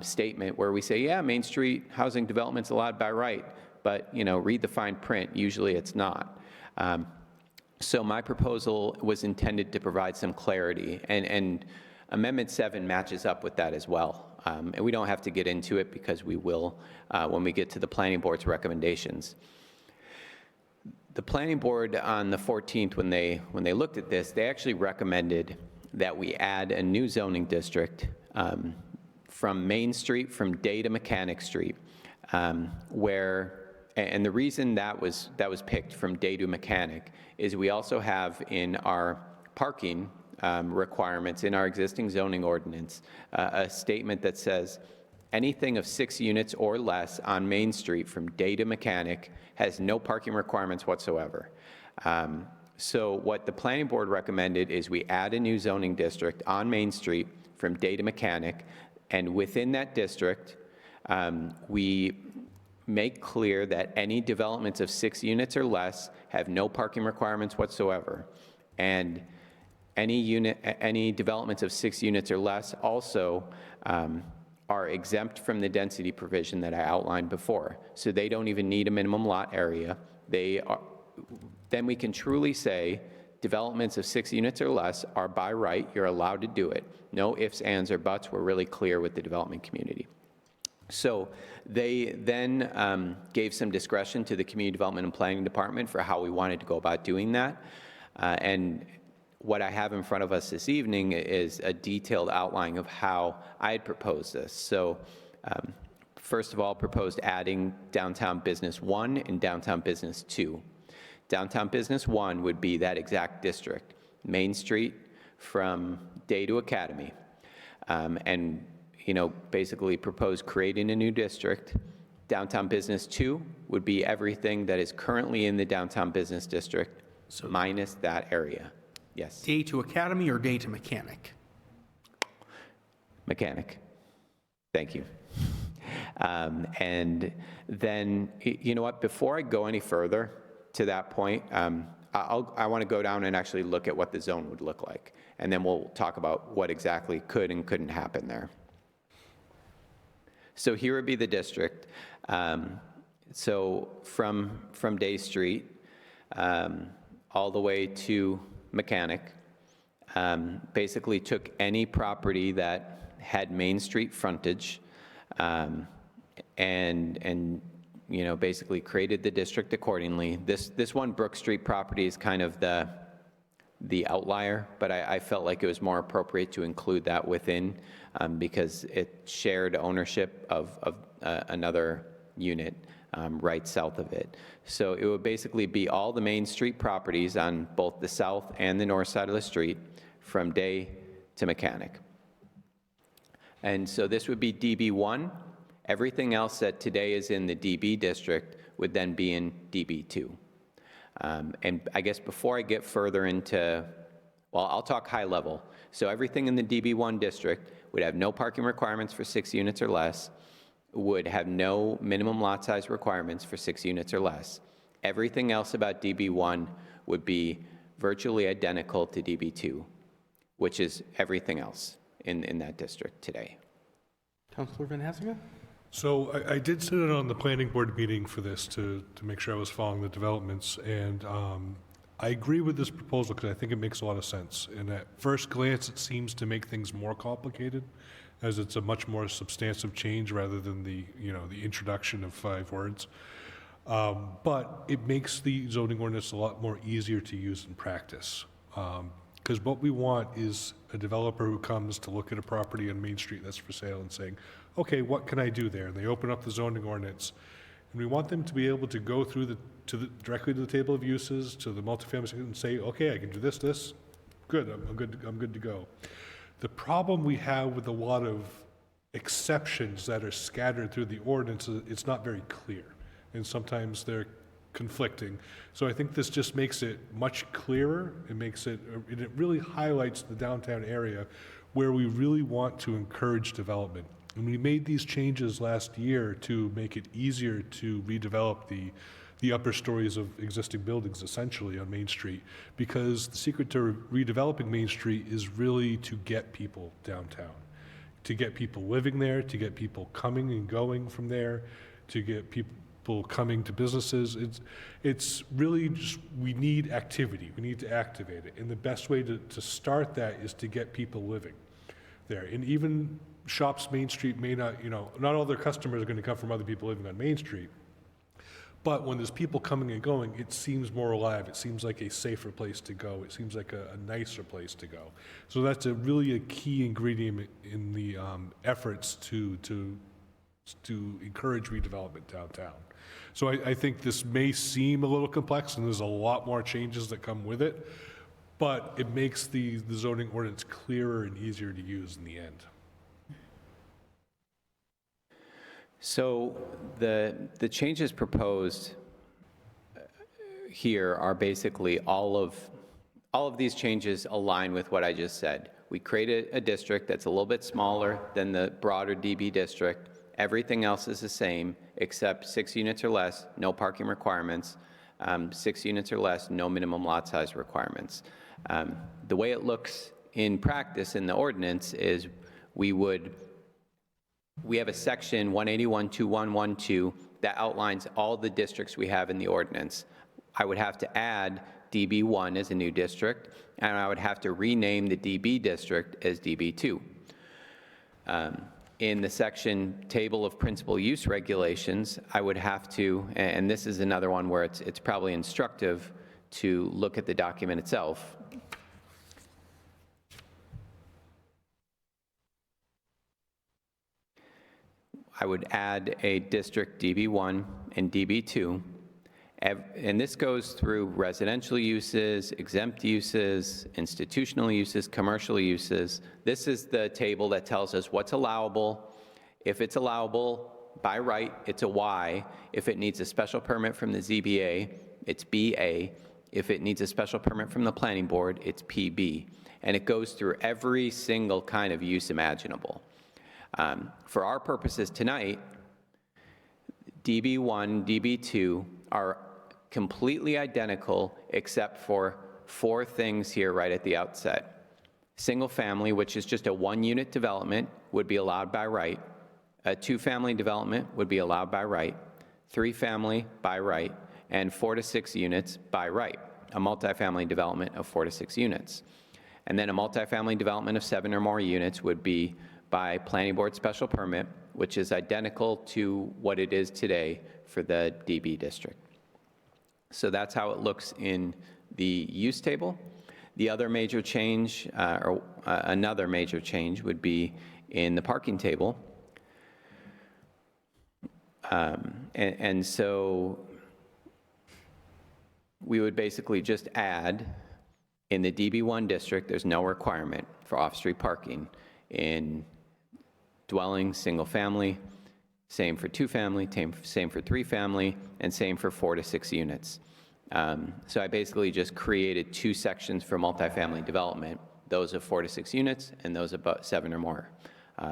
statement where we say, yeah, Main Street housing development's allowed by right, but read the fine print, usually it's not. So my proposal was intended to provide some clarity, and Amendment 7 matches up with that as well. And we don't have to get into it because we will when we get to the planning board's recommendations. The planning board on the 14th, when they looked at this, they actually recommended that we add a new zoning district from Main Street, from Day to Mechanic Street, where And the reason that was picked from day to mechanic is we also have in our parking requirements in our existing zoning ordinance a statement that says anything of 6 units or less on Main Street from day to mechanic has no parking requirements whatsoever. So what the planning board recommended is we add a new zoning district on Main Street from day to mechanic, and within that district, we make clear that any developments of 6 units or less have no parking requirements whatsoever. And any developments of 6 units or less also are exempt from the density provision that I outlined before. So they don't even need a minimum lot area. Then we can truly say developments of 6 units or less are by right, you're allowed to do it. No ifs, ands, or buts. We're really clear with the development community. So they then gave some discretion to the Community Development and Planning Department for how we wanted to go about doing that. And what I have in front of us this evening is a detailed outline of how I had proposed this. So first of all, proposed adding Downtown Business 1 and Downtown Business 2. Downtown Business 1 would be that exact district, Main Street from Day to Academy. And basically propose creating a new district. Downtown Business 2 would be everything that is currently in the Downtown Business District, minus that area. Yes. Day to Academy or day to mechanic? Mechanic. Thank you. And then, you know what, before I go any further to that point, I want to go down and actually look at what the zone would look like. And then we'll talk about what exactly could and couldn't happen there. So here would be the district. So from Day Street all the way to Mechanic, basically took any property that had Main Street frontage and basically created the district accordingly. This one Brook Street property is kind of the outlier, but I felt like it was more appropriate to include that within because it shared ownership of another unit right south of it. So it would basically be all the Main Street properties on both the south and the north side of the street from Day to Mechanic. And so this would be DB1. Everything else that today is in the DB district would then be in DB2. And I guess before I get further into, well, I'll talk high level. So everything in the DB1 district would have no parking requirements for 6 units or less, would have no minimum lot size requirements for 6 units or less. Everything else about DB1 would be virtually identical to DB2, which is everything else in that district today. Councillor Van Hassingen? So I did sit in on the planning board meeting for this to make sure I was following the developments, and I agree with this proposal because I think it makes a lot of sense. And at first glance, it seems to make things more complicated, as it's a much more substantive change rather than the introduction of 5 words. But it makes the zoning ordinance a lot more easier to use in practice. Because what we want is a developer who comes to look at a property on Main Street that's for sale and saying, okay, what can I do there? And they open up the zoning ordinance. And we want them to be able to go through directly to the table of uses, to the multifamily, and say, okay, I can do this, good, I'm good to go. The problem we have with a lot of exceptions that are scattered through the ordinance is it's not very clear. And sometimes they're conflicting. So I think this just makes it much clearer. It really highlights the downtown area where we really want to encourage development. And we made these changes last year to make it easier to redevelop the upper stories of existing buildings essentially on Main Street, because the secret to redeveloping Main Street is really to get people downtown, to get people living there, to get people coming and going from there, to get people coming to businesses. It's really just, we need activity. We need to activate it. And the best way to start that is to get people living there. And even shops Main Street may not, not all their customers are going to come from other people living on Main Street. But when there's people coming and going, it seems more alive. It seems like a safer place to go. It seems like a nicer place to go. So that's really a key ingredient in the efforts to to encourage redevelopment downtown. So I think this may seem a little complex, and there's a lot more changes that come with it, but it makes the zoning ordinance clearer and easier to use in the end. So the changes proposed here are basically all of these changes align with what I just said. We created a district that's a little bit smaller than the broader DB district. Everything else is the same, except 6 units or less, no parking requirements. 6 units or less, no minimum lot size requirements. The way it looks in practice in the ordinance is we have a section 181.2112 that outlines all the districts we have in the ordinance. I would have to add DB1 as a new district, and I would have to rename the DB district as DB2. In the section table of principal use regulations, I would have to, and this is another one where it's probably instructive to look at the document itself. I would add a district DB1 and DB2, and this goes through residential uses, exempt uses, institutional uses, commercial uses. This is the table that tells us what's allowable. If it's allowable by right, it's a Y. If it needs a special permit from the ZBA, it's BA. If it needs a special permit from the planning board, it's PB. And it goes through every single kind of use imaginable. For our purposes tonight, DB1, DB2 are completely identical except for 4 things here right at the outset. Single family, which is just a 1-unit development, would be allowed by right. A 2-family development would be allowed by right. 3-family by right, and 4 to 6 units by right. A multifamily development of 4 to 6 units. And then a multifamily development of 7 or more units would be by planning board special permit, which is identical to what it is today for the DB district. So that's how it looks in the use table. The other major change, another major change would be in the parking table. And so we would basically just add, in the DB1 district, there's no requirement for off-street parking. In dwellings, single family, same for 2-family, same for 3-family, and same for 4 to 6 units. So I basically just created 2 sections for multifamily development, those of 4 to 6 units and those about 7 or more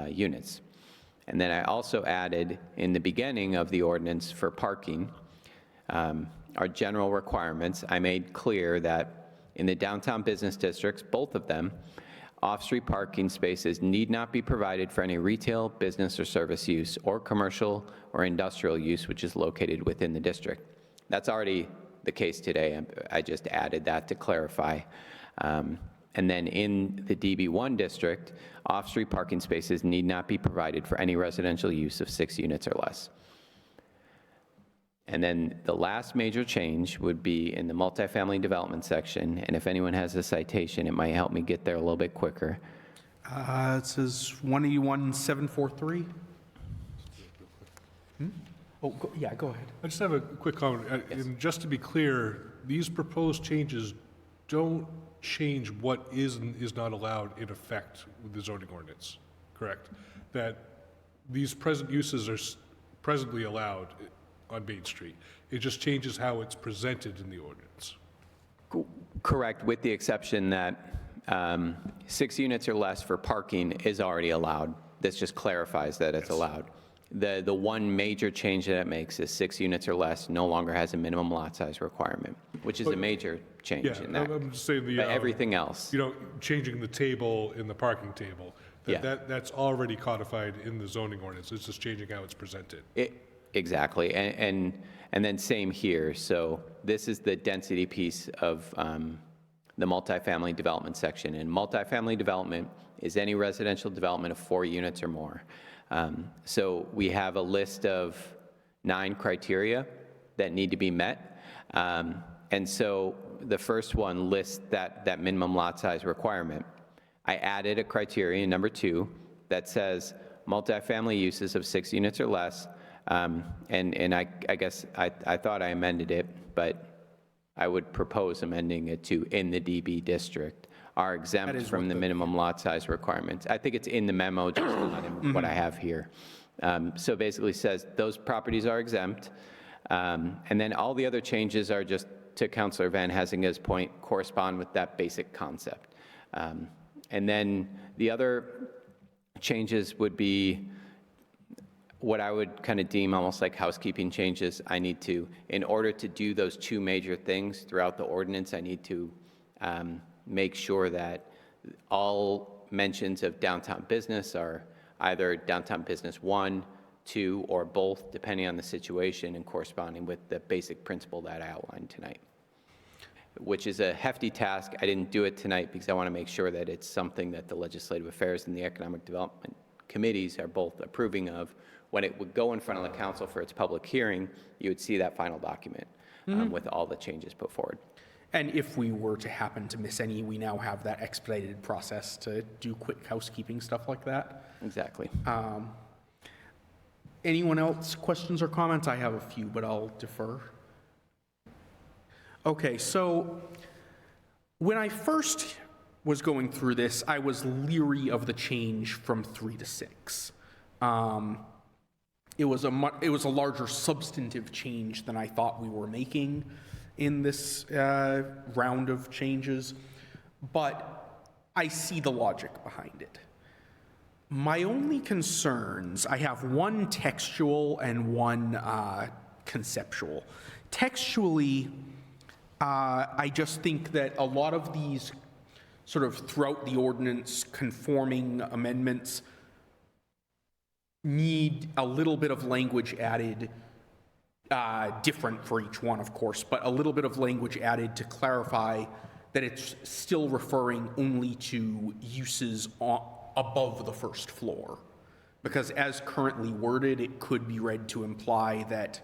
units. And then I also added in the beginning of the ordinance for parking, our general requirements. I made clear that in the downtown business districts, both of them, off-street parking spaces need not be provided for any retail, business, or service use, or commercial or industrial use which is located within the district. That's already the case today. I just added that to clarify. And then in the DB1 district, off-street parking spaces need not be provided for any residential use of 6 units or less. And then the last major change would be in the multifamily development section, and if anyone has a citation, it might help me get there a little bit quicker. It says 181.743. Oh, yeah, go ahead. I just have a quick comment. And just to be clear, these proposed changes don't change what is and is not allowed in effect with the zoning ordinance, correct? That these present uses are presently allowed on Main Street. It just changes how it's presented in the ordinance. Correct, with the exception that 6 units or less for parking is already allowed. This just clarifies that it's allowed. The one major change that it makes is 6 units or less no longer has a minimum lot size requirement, which is a major change in that. I'm just saying But everything else. Changing the table in the parking table, that's already codified in the zoning ordinance. It's just changing how it's presented. Exactly, and then same here. So this is the density piece of the multifamily development section. And multifamily development is any residential development of 4 units or more. So we have a list of 9 criteria that need to be met. And so the first one lists that minimum lot size requirement. I added a criterion, number 2, that says multifamily uses of 6 units or less. And I guess I thought I amended it, but I would propose amending it to in the DB district are exempt is from what the minimum lot size requirements. I think it's in the memo, just not in what I have here. So basically says those properties are exempt. And then all the other changes are just, to Councillor Van Hazinga's point, correspond with that basic concept. And then the other changes would be what I would kind of deem almost like housekeeping changes. I need to, in order to do those 2 major things throughout the ordinance, I need to make sure that all mentions of downtown business are either downtown business 1, 2, or both, depending on the situation and corresponding with the basic principle that I outlined tonight, which is a hefty task. I didn't do it tonight because I want to make sure that it's something that the Legislative Affairs and the Economic Development Committees are both approving of. When it would go in front of the council for its public hearing, you would see that final document with all the changes put forward. And if we were to happen to miss any, we now have that expedited process to do quick housekeeping stuff like that. Exactly. Anyone else, questions or comments? I have a few, but I'll defer. Okay, so when I first was going through this, I was leery of the change from 3 to 6. It was a larger substantive change than I thought we were making in this round of changes, but I see the logic behind it. My only concerns, I have one textual and one conceptual. Textually, I just think that a lot of these sort of throughout the ordinance conforming amendments need a little bit of language added, different for each one, of course, but a little bit of language added to clarify that it's still referring only to uses above the first floor. Because as currently worded, it could be read to imply that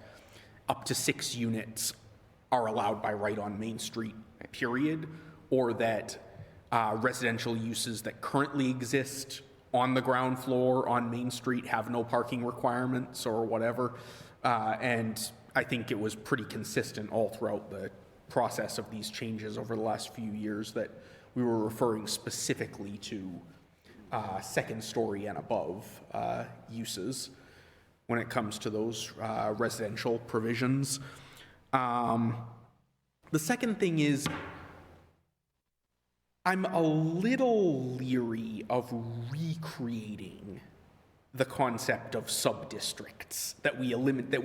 up to 6 units are allowed by right on Main Street, period, or that residential uses that currently exist on the ground floor on Main Street have no parking requirements or whatever. And I think it was pretty consistent all throughout the process of these changes over the last few years that we were referring specifically to second story and above uses when it comes to those residential provisions. The second thing is, I'm a little leery of recreating the concept of sub-districts that we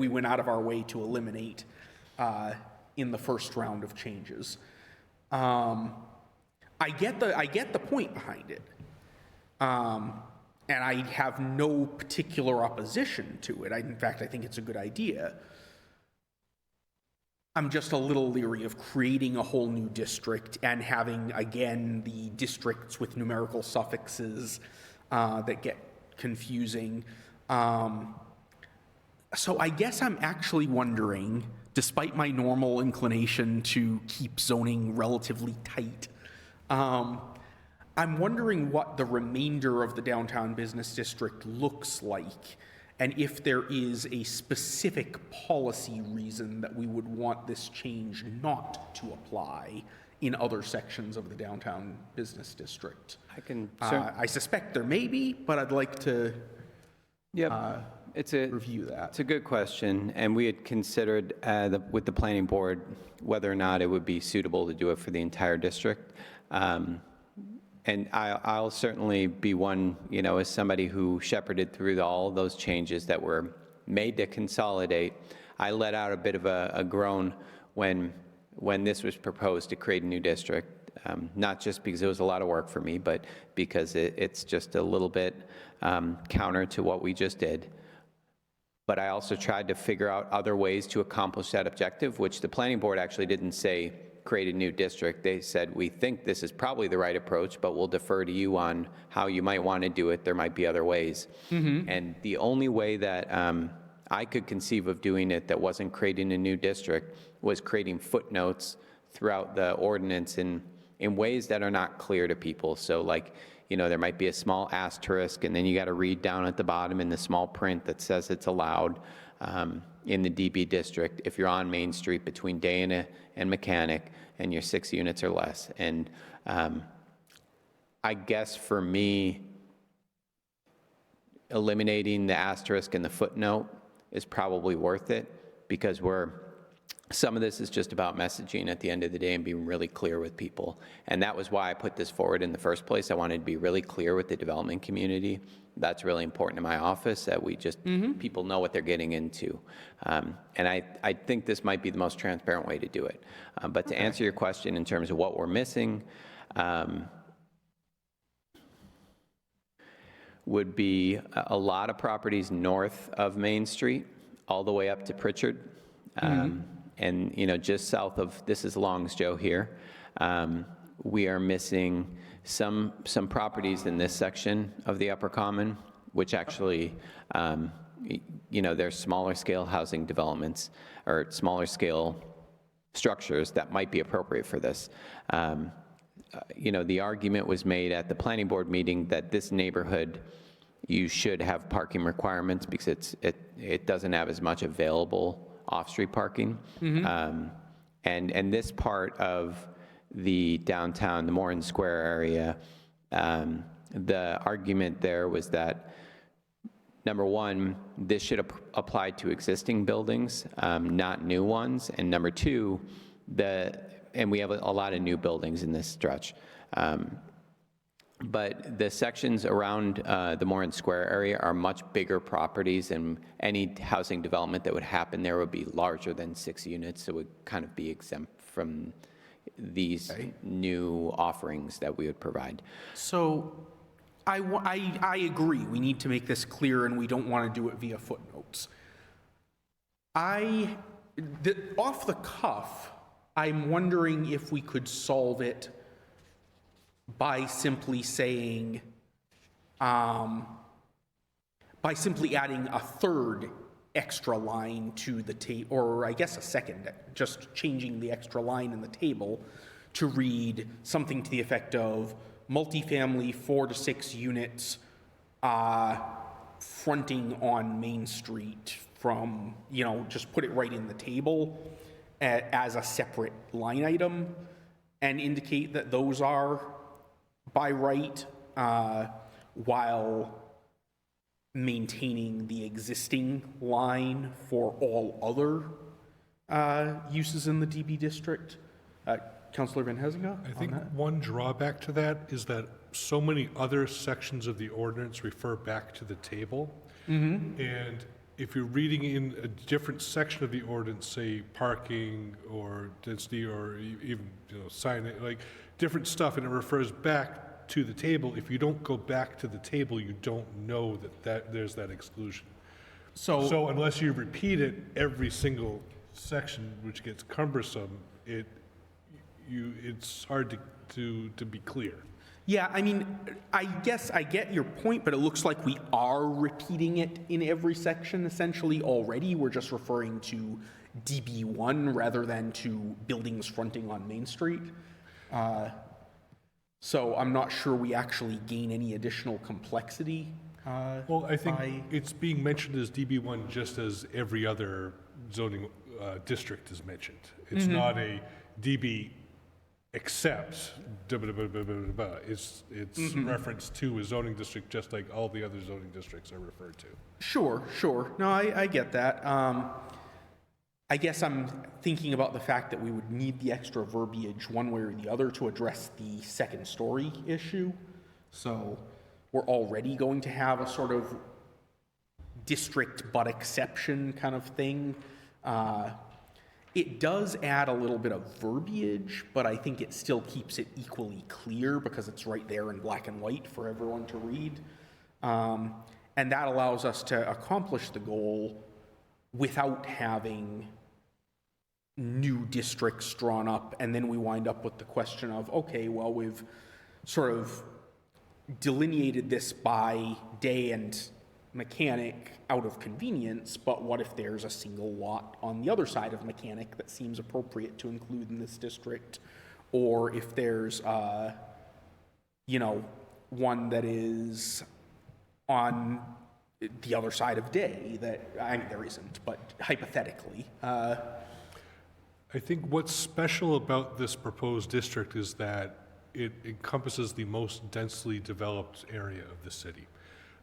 went out of our way to eliminate in the first round of changes. I get the point behind it, and I have no particular opposition to it. In fact, I think it's a good idea. I'm just a little leery of creating a whole new district and having, again, the districts with numerical suffixes that get confusing. So I guess I'm actually wondering, despite my normal inclination to keep zoning relatively tight, I'm wondering what the remainder of the downtown business district looks like, and if there is a specific policy reason that we would want this change not to apply in other sections of the downtown business district. I suspect there may be, but I'd like to review that. It's a good question, and we had considered with the planning board whether or not it would be suitable to do it for the entire district. And I'll certainly be one, as somebody who shepherded through all those changes that were made to consolidate. I let out a bit of a groan when this was proposed to create a new district, not just because it was a lot of work for me, but because it's just a little bit counter to what we just did. But I also tried to figure out other ways to accomplish that objective, which the planning board actually didn't say create a new district. They said, we think this is probably the right approach, but we'll defer to you on how you might want to do it. There might be other ways. Mm-hmm. And the only way that I could conceive of doing it that wasn't creating a new district was creating footnotes throughout the ordinance in ways that are not clear to people. So like there might be a small asterisk, and then you got to read down at the bottom in the small print that says it's allowed in the DB district if you're on Main Street between Day and Mechanic and you're 6 units or less. And I guess for me, eliminating the asterisk and the footnote is probably worth it, because some of this is just about messaging at the end of the day and being really clear with people. And that was why I put this forward in the first place. I wanted to be really clear with the development community. That's really important in my office, that we just, people know what they're getting into. And I think this might be the most transparent way to do it. But to answer your question in terms of what we're missing, would be a lot of properties north of Main Street, all the way up to Pritchard. And, just south of, this is Longs Joe here. We are missing some properties in this section of the Upper Common, which actually, they're smaller scale housing developments or smaller scale structures that might be appropriate for this. The argument was made at the planning board meeting that this neighborhood, you should have parking requirements because it doesn't have as much available off-street parking. And this part of the downtown, the Morin Square area, the argument there was that, number one, this should apply to existing buildings, not new ones. And number two, and we have a lot of new buildings in this stretch. But the sections around the Morin Square area are much bigger properties, and any housing development that would happen there would be larger than 6 units, so it would kind of be exempt from these new offerings that we would provide. So I agree. We need to make this clear, and we don't want to do it via footnotes. Off the cuff, I'm wondering if we could solve it by simply saying, by simply adding a third extra line to the table, or I guess a second, just changing the extra line in the table to read something to the effect of multifamily 4 to 6 units fronting on Main Street from, just put it right in the table as a separate line item and indicate that those are by right, while maintaining the existing line for all other uses in the DB district. Councillor Van Huizinga? I think one drawback to that is that so many other sections of the ordinance refer back to the table. And if you're reading in a different section of the ordinance, say parking or density or even signage, like different stuff, and it refers back to the table. If you don't go back to the table, you don't know that there's that exclusion. So unless you repeat it every single section, which gets cumbersome, it's hard to be clear. Yeah, I mean, I guess I get your point, but it looks like we are repeating it in every section essentially already. We're just referring to DB1 rather than to buildings fronting on Main Street. So I'm not sure we actually gain any additional complexity. Well, I think it's being mentioned as DB1 just as every other zoning district is mentioned. It's not a DB except, it's referenced to a zoning district just like all the other zoning districts are referred to. Sure. No, I get that. I guess I'm thinking about the fact that we would need the extra verbiage one way or the other to address the second story issue. So we're already going to have a sort of district but exception kind of thing. It does add a little bit of verbiage, but I think it still keeps it equally clear because it's right there in black and white for everyone to read. And that allows us to accomplish the goal without having new districts drawn up, and then we wind up with the question of, okay, well, we've sort of delineated this by Day and Mechanic out of convenience, but what if there's a single lot on the other side of Mechanic that seems appropriate to include in this district? Or if there's, one that is on the other side of day, that, I mean, there isn't, but hypothetically. I think what's special about this proposed district is that it encompasses the most densely developed area of the city.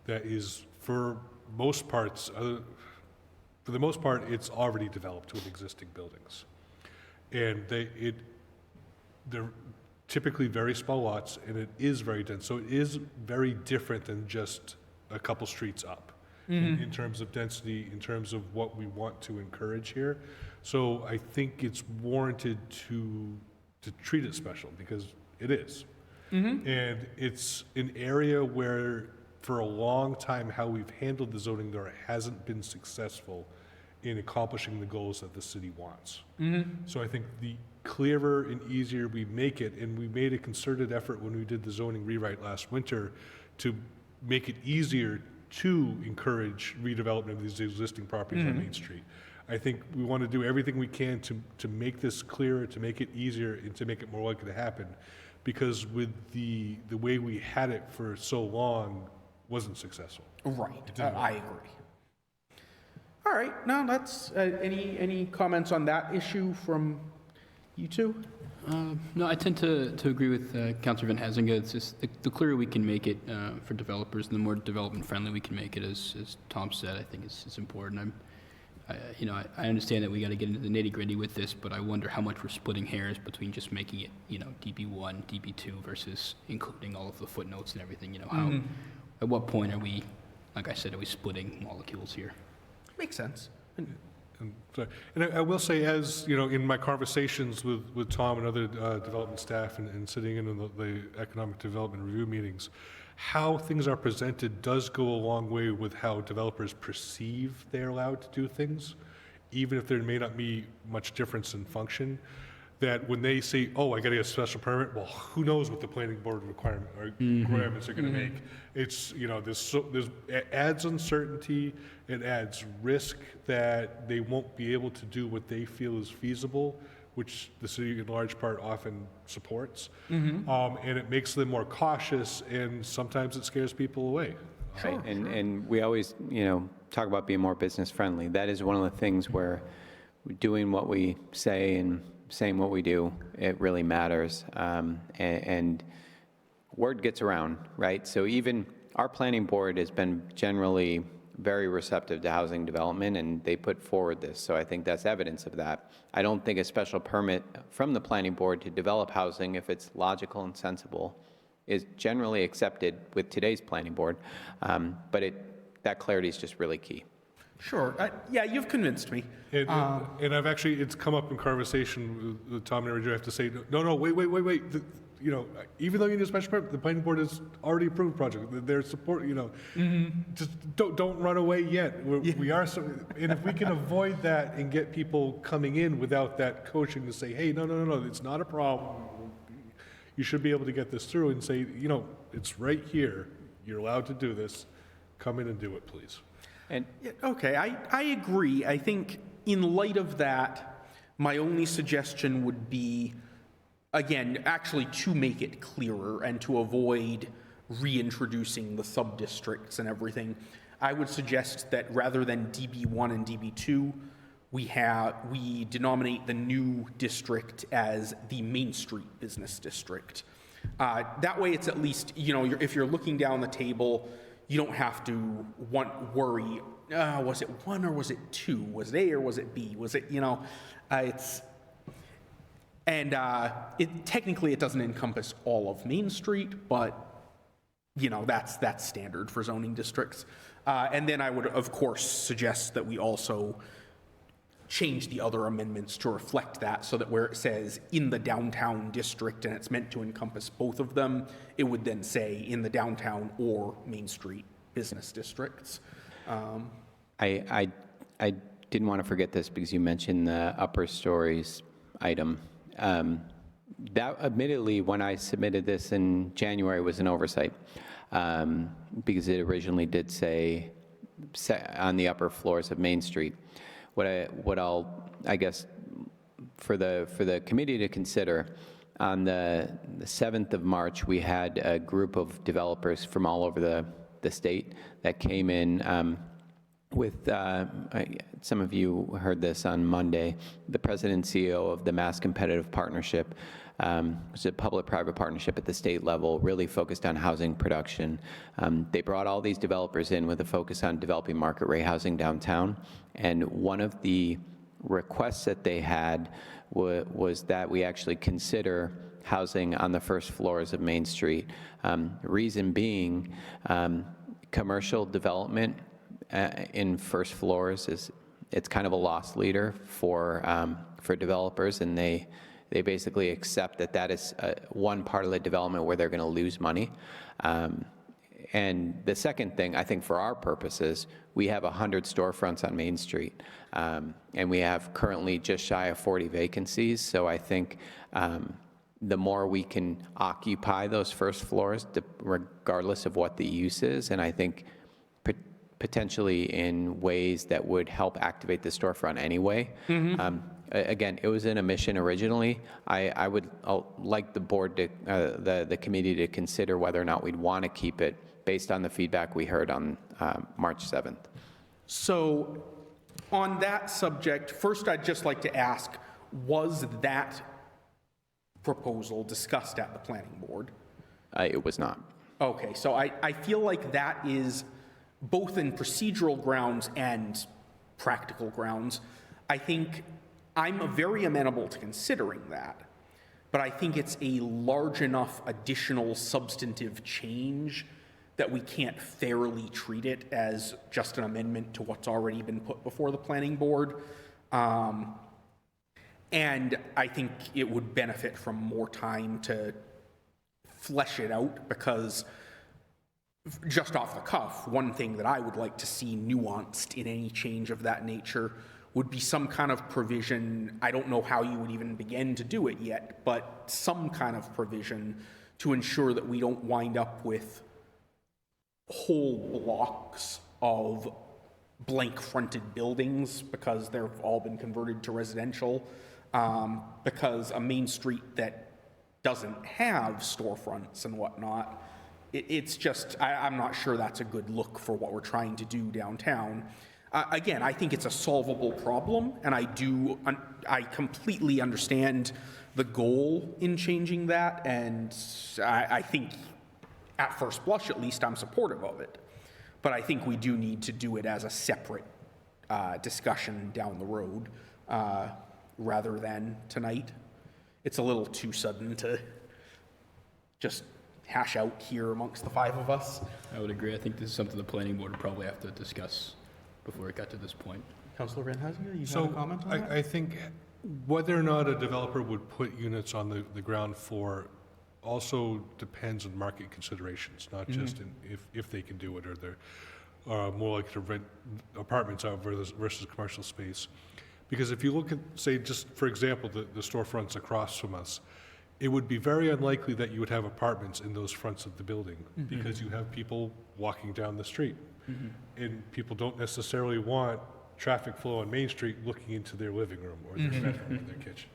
That is, for most parts, for the most part, it's already developed with existing buildings. And they're typically very small lots, and it is very dense. So it is very different than just a couple streets up in terms of density, in terms of what we want to encourage here. So I think it's warranted to treat it special, because it is. And it's an area where, for a long time, how we've handled the zoning there hasn't been successful in accomplishing the goals that the city wants. So I think the clearer and easier we make it, and we made a concerted effort when we did the zoning rewrite last winter to make it easier to encourage redevelopment of these existing properties on Main Street. I think we want to do everything we can to make this clearer, to make it easier, and to make it more likely to happen. Because with the way we had it for so long, wasn't successful. Right, I agree. All right, now that's, any comments on that issue from you two? No, I tend to agree with Councillor Van Hazinga. It's just the clearer we can make it for developers, and the more development friendly we can make it, as Tom said, I think it's important. I understand that we got to get into the nitty gritty with this, but I wonder how much we're splitting hairs between just making it, DB1, DB2 versus including all of the footnotes and everything. How, at what point are we, like I said, are we splitting molecules here? Makes sense. And I will say, as you know, in my conversations with Tom and other development staff and sitting in the economic development review meetings, how things are presented does go a long way with how developers perceive they're allowed to do things, even if there may not be much difference in function. That when they say, "Oh, I got to get a special permit," well, who knows what the planning board requirements are going to make? It's it adds uncertainty, it adds risk that they won't be able to do what they feel is feasible, which the city in large part often supports, and it makes them more cautious, and sometimes it scares people away. Right, and we always, talk about being more business friendly. That is one of the things where doing what we say and saying what we do, it really matters, and word gets around, right? So even our planning board has been generally very receptive to housing development, and they put forward this, so I think that's evidence of that. I don't think a special permit from the planning board to develop housing, if it's logical and sensible, is generally accepted with today's planning board, but that clarity is just really key. Sure. Yeah, you've convinced me. And I've actually, it's come up in conversation with Tom and I have to say, no, wait. Even though you need a special permit, the planning board has already approved the project. Their support, just don't run away yet. We are, and if we can avoid that and get people coming in without that coaching to say, hey, no, it's not a problem. You should be able to get this through and say, it's right here. You're allowed to do this. Come in and do it, please. And Okay, I agree. I think in light of that, my only suggestion would be, again, actually to make it clearer and to avoid reintroducing the sub-districts and everything, I would suggest that rather than DB1 and DB2, we denominate the new district as the Main Street Business District. That way it's at least, if you're looking down the table, you don't have to worry, was it 1 or was it 2? Was it A or was it B? Was it, technically it doesn't encompass all of Main Street, but, that's standard for zoning districts. And then I would, of course, suggest that we also change the other amendments to reflect that, so that where it says in the downtown district and it's meant to encompass both of them, it would then say in the downtown or Main Street business districts. I didn't want to forget this because you mentioned the upper stories item. That admittedly, when I submitted this in January, was an oversight, because it originally did say on the upper floors of Main Street. What I'll, I guess, for the committee to consider, On the 7th of March, we had a group of developers from all over the state that came in with, some of you heard this on Monday, the president and CEO of the Mass Competitive Partnership, which is a public-private partnership at the state level, really focused on housing production. They brought all these developers in with a focus on developing market rate housing downtown, and one of the requests that they had was that we actually consider housing on the first floors of Main Street. Reason being, commercial development in first floors it's kind of a loss leader for developers, and they basically accept that is one part of the development where they're going to lose money. And the second thing, I think for our purposes, we have 100 storefronts on Main Street, and we have currently just shy of 40 vacancies. So I think the more we can occupy those first floors, regardless of what the use is, and I think potentially in ways that would help activate the storefront anyway. Again, it was in a mission originally. I would like the board to, the committee to consider whether or not we'd want to keep it based on the feedback we heard on March 7th. So on that subject, first I'd just like to ask, was that proposal discussed at the planning board? It was not. Okay, so I feel like that is both in procedural grounds and practical grounds. I think I'm very amenable to considering that, but I think it's a large enough additional substantive change that we can't fairly treat it as just an amendment to what's already been put before the planning board. And I think it would benefit from more time to flesh it out, because just off the cuff, one thing that I would like to see nuanced in any change of that nature would be some kind of provision. I don't know how you would even begin to do it yet, but some kind of provision to ensure that we don't wind up with whole blocks of blank fronted buildings because they've all been converted to residential, because a Main Street that doesn't have storefronts and whatnot, it's just, I'm not sure that's a good look for what we're trying to do downtown. Again, I think it's a solvable problem, and I completely understand the goal in changing that, and I think at first blush, at least, I'm supportive of it. But I think we do need to do it as a separate discussion down the road rather than tonight. It's a little too sudden to just hash out here amongst the five of us. I would agree. I think this is something the planning board would probably have to discuss before it got to this point. Councilor Van Huizinga, you So have a comment on that? I think whether or not a developer would put units on the ground floor also depends on market considerations, not just in if they can do it, or they're more likely to rent apartments out versus commercial space. Because if you look at, say, just for example, the storefronts across from us, it would be very unlikely that you would have apartments in those fronts of the building, because you have people walking down the street. And people don't necessarily want traffic flow on Main Street looking into their living room or their bedroom or their kitchen.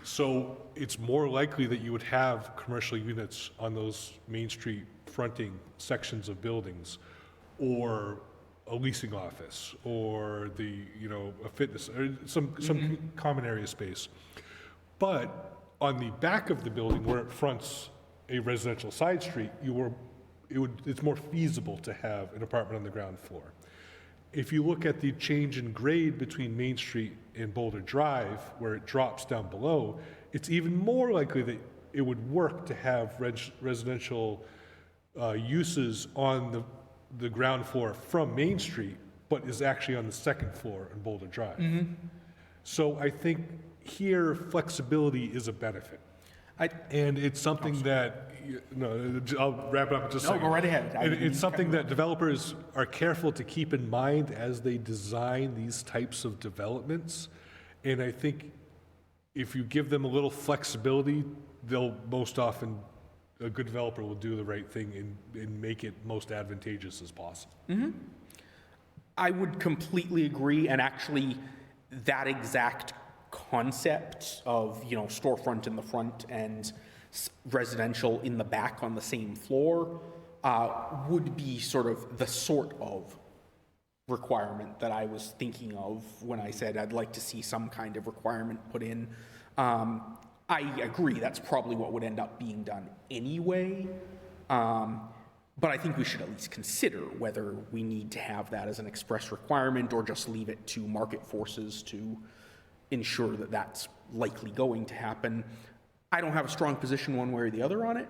So it's more likely that you would have commercial units on those Main Street fronting sections of buildings, or a leasing office, or a fitness, or some common area space. But on the back of the building, where it fronts a residential side street, it's more feasible to have an apartment on the ground floor. If you look at the change in grade between Main Street and Boulder Drive, where it drops down below, it's even more likely that it would work to have residential uses on the ground floor from Main Street, but is actually on the second floor in Boulder Drive. So I think here flexibility is a benefit. And it's something that, I'll wrap it up in just a second. No, go right ahead. It's something that developers are careful to keep in mind as they design these types of developments. And I think if you give them a little flexibility, they'll most often, a good developer will do the right thing and make it most advantageous as possible. I would completely agree, and actually that exact concept of, you know, storefront in the front and residential in the back on the same floor would be sort of requirement that I was thinking of when I said I'd like to see some kind of requirement put in. I agree, that's probably what would end up being done anyway. But I think we should at least consider whether we need to have that as an express requirement or just leave it to market forces to ensure that that's likely going to happen. I don't have a strong position one way or the other on it,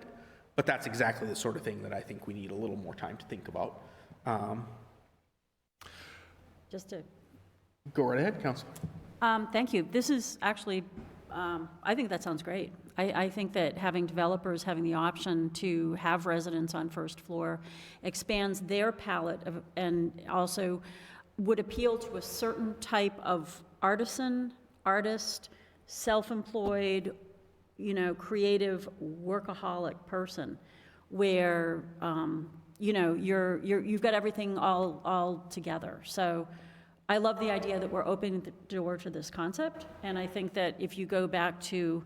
but that's exactly the sort of thing that I think we need a little more time to think about. Just to, Go right ahead, Council. thank you. This is actually, I think that sounds great. I think that having developers having the option to have residents on first floor expands their palette of, and also would appeal to a certain type of artisan, artist, self-employed, you know, creative, workaholic person, where you know you've got everything all together. So I love the idea that we're opening the door to this concept, and I think that if you go back to,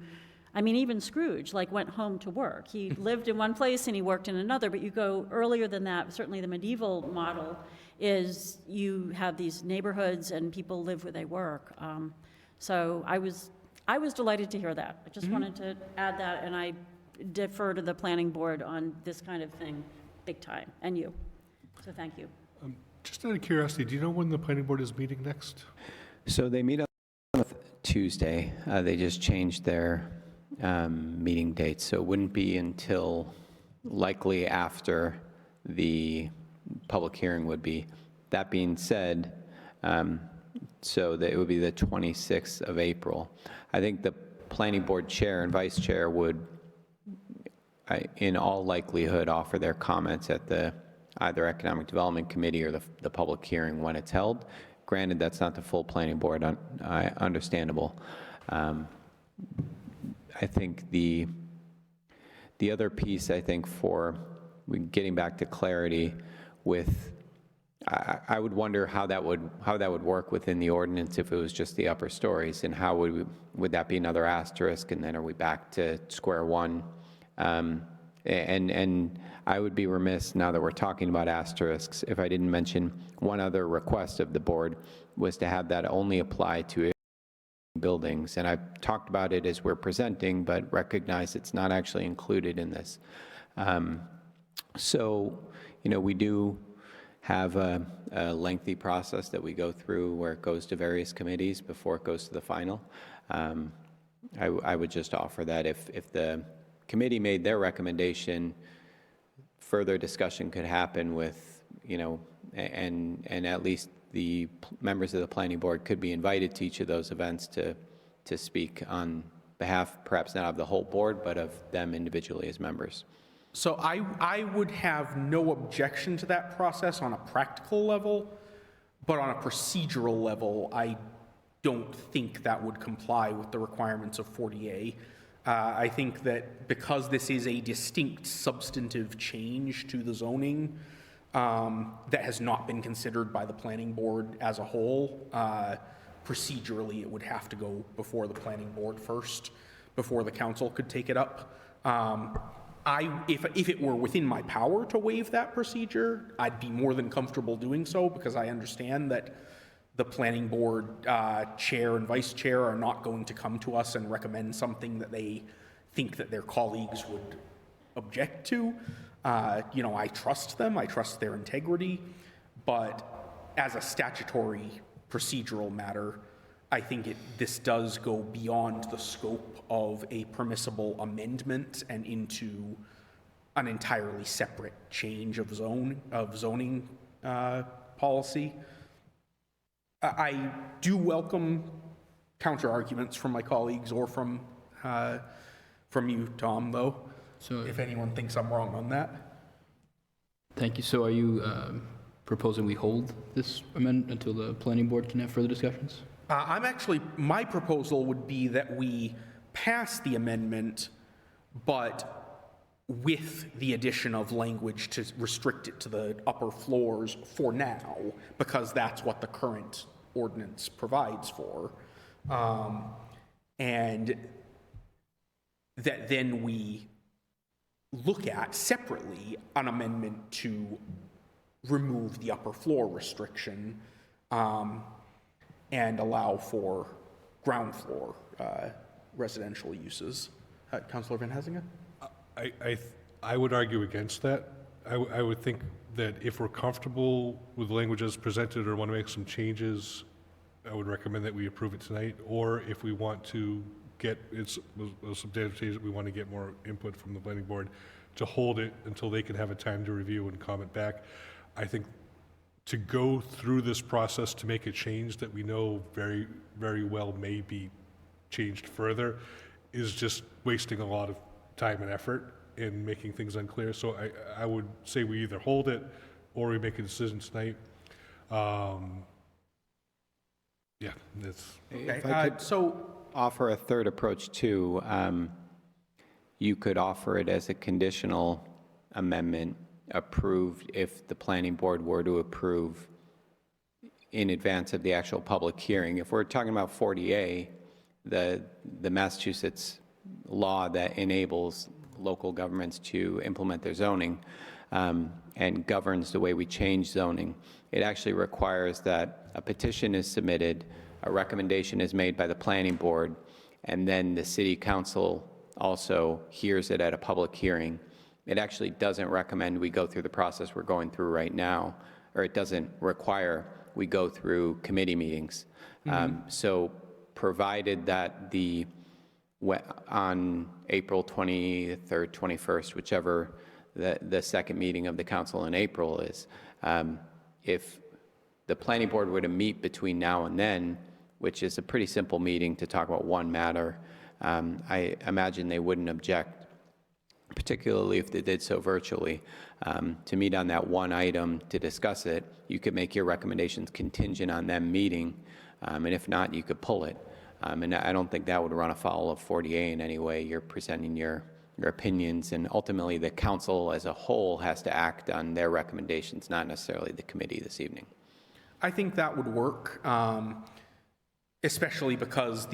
I mean, even Scrooge, like, went home to work. He lived in one place and he worked in another, but you go earlier than that, certainly the medieval model is you have these neighborhoods and people live where they work. So I was delighted to hear that. I just wanted to add that, and I defer to the planning board on this kind of thing big time, and you. So thank you. Just out of curiosity, do you know when the planning board is meeting next? So they meet on Tuesday. They just changed their meeting date, so it wouldn't be until likely after the public hearing would be. That being said, so that it would be the 26th of April. I think the planning board chair and vice chair would, in all likelihood, offer their comments at the either Economic Development Committee or the public hearing when it's held. Granted, that's not the full planning board, understandable. I think the other piece, I think, for getting back to clarity with, I would wonder how that would work within the ordinance if it was just the upper stories, and how would that be another asterisk, and then are we back to square one? And I would be remiss, now that we're talking about asterisks, if I didn't mention one other request of the board was to have that only apply to buildings. And I've talked about it as we're presenting, but recognize it's not actually included in this. So, you know, we do have a lengthy process that we go through where it goes to various committees before it goes to the final. I would just offer that if the committee made their recommendation, further discussion could happen with, you know, and at least the members of the planning board could be invited to each of those events to speak on behalf, perhaps not of the whole board, but of them individually as members. So I would have no objection to that process on a practical level, but on a procedural level, I don't think that would comply with the requirements of 40A. I think that because this is a distinct substantive change to the zoning that has not been considered by the planning board as a whole, procedurally it would have to go before the planning board first, before the council could take it up. If it were within my power to waive that procedure, I'd be more than comfortable doing so, because I understand that the planning board chair and vice chair are not going to come to us and recommend something that they think that their colleagues would object to. You know, I trust them, I trust their integrity, but as a statutory procedural matter, I think this does go beyond the scope of a permissible amendment and into an entirely separate change of zoning policy. I do welcome counter arguments from my colleagues or from you, Tom, though, So if anyone thinks I'm wrong on that. thank you. So are you proposing we hold this amendment until the planning board can have further discussions? My proposal would be that we pass the amendment, but with the addition of language to restrict it to the upper floors for now, because that's what the current ordinance provides for. and that then we look at separately an amendment to remove the upper floor restriction and allow for ground floor residential uses. Councillor Van Hazinga? I would argue against that. I would think that if we're comfortable with the language as presented or want to make some changes, I would recommend that we approve it tonight. Or if we want to get some data changes, we want to get more input from the planning board, to hold it until they can have a time to review and comment back. I think to go through this process to make a change that we know very, very well may be changed further is just wasting a lot of time and effort in making things unclear. So I would say we either hold it or we make a decision tonight. Yeah, that's... Okay, If I could so, offer a third approach too, you could offer it as a conditional amendment approved if the planning board were to approve in advance of the actual public hearing. If we're talking about 40A, the Massachusetts law that enables local governments to implement their zoning and governs the way we change zoning, it actually requires that a petition is submitted, a recommendation is made by the planning board, and then the city council also hears it at a public hearing. It actually doesn't recommend we go through the process we're going through right now, or it doesn't require we go through committee meetings. So provided that on April 23rd, 21st, whichever the second meeting of the council in April is, if the planning board were to meet between now and then, which is a pretty simple meeting to talk about one matter, I imagine they wouldn't object, particularly if they did so virtually, to meet on that one item to discuss it. You could make your recommendations contingent on them meeting, and if not, you could pull it. And I don't think that would run afoul of 40A in any way. You're presenting your opinions, and ultimately the council as a whole has to act on their recommendations, not necessarily the committee this evening. I think that would work, especially because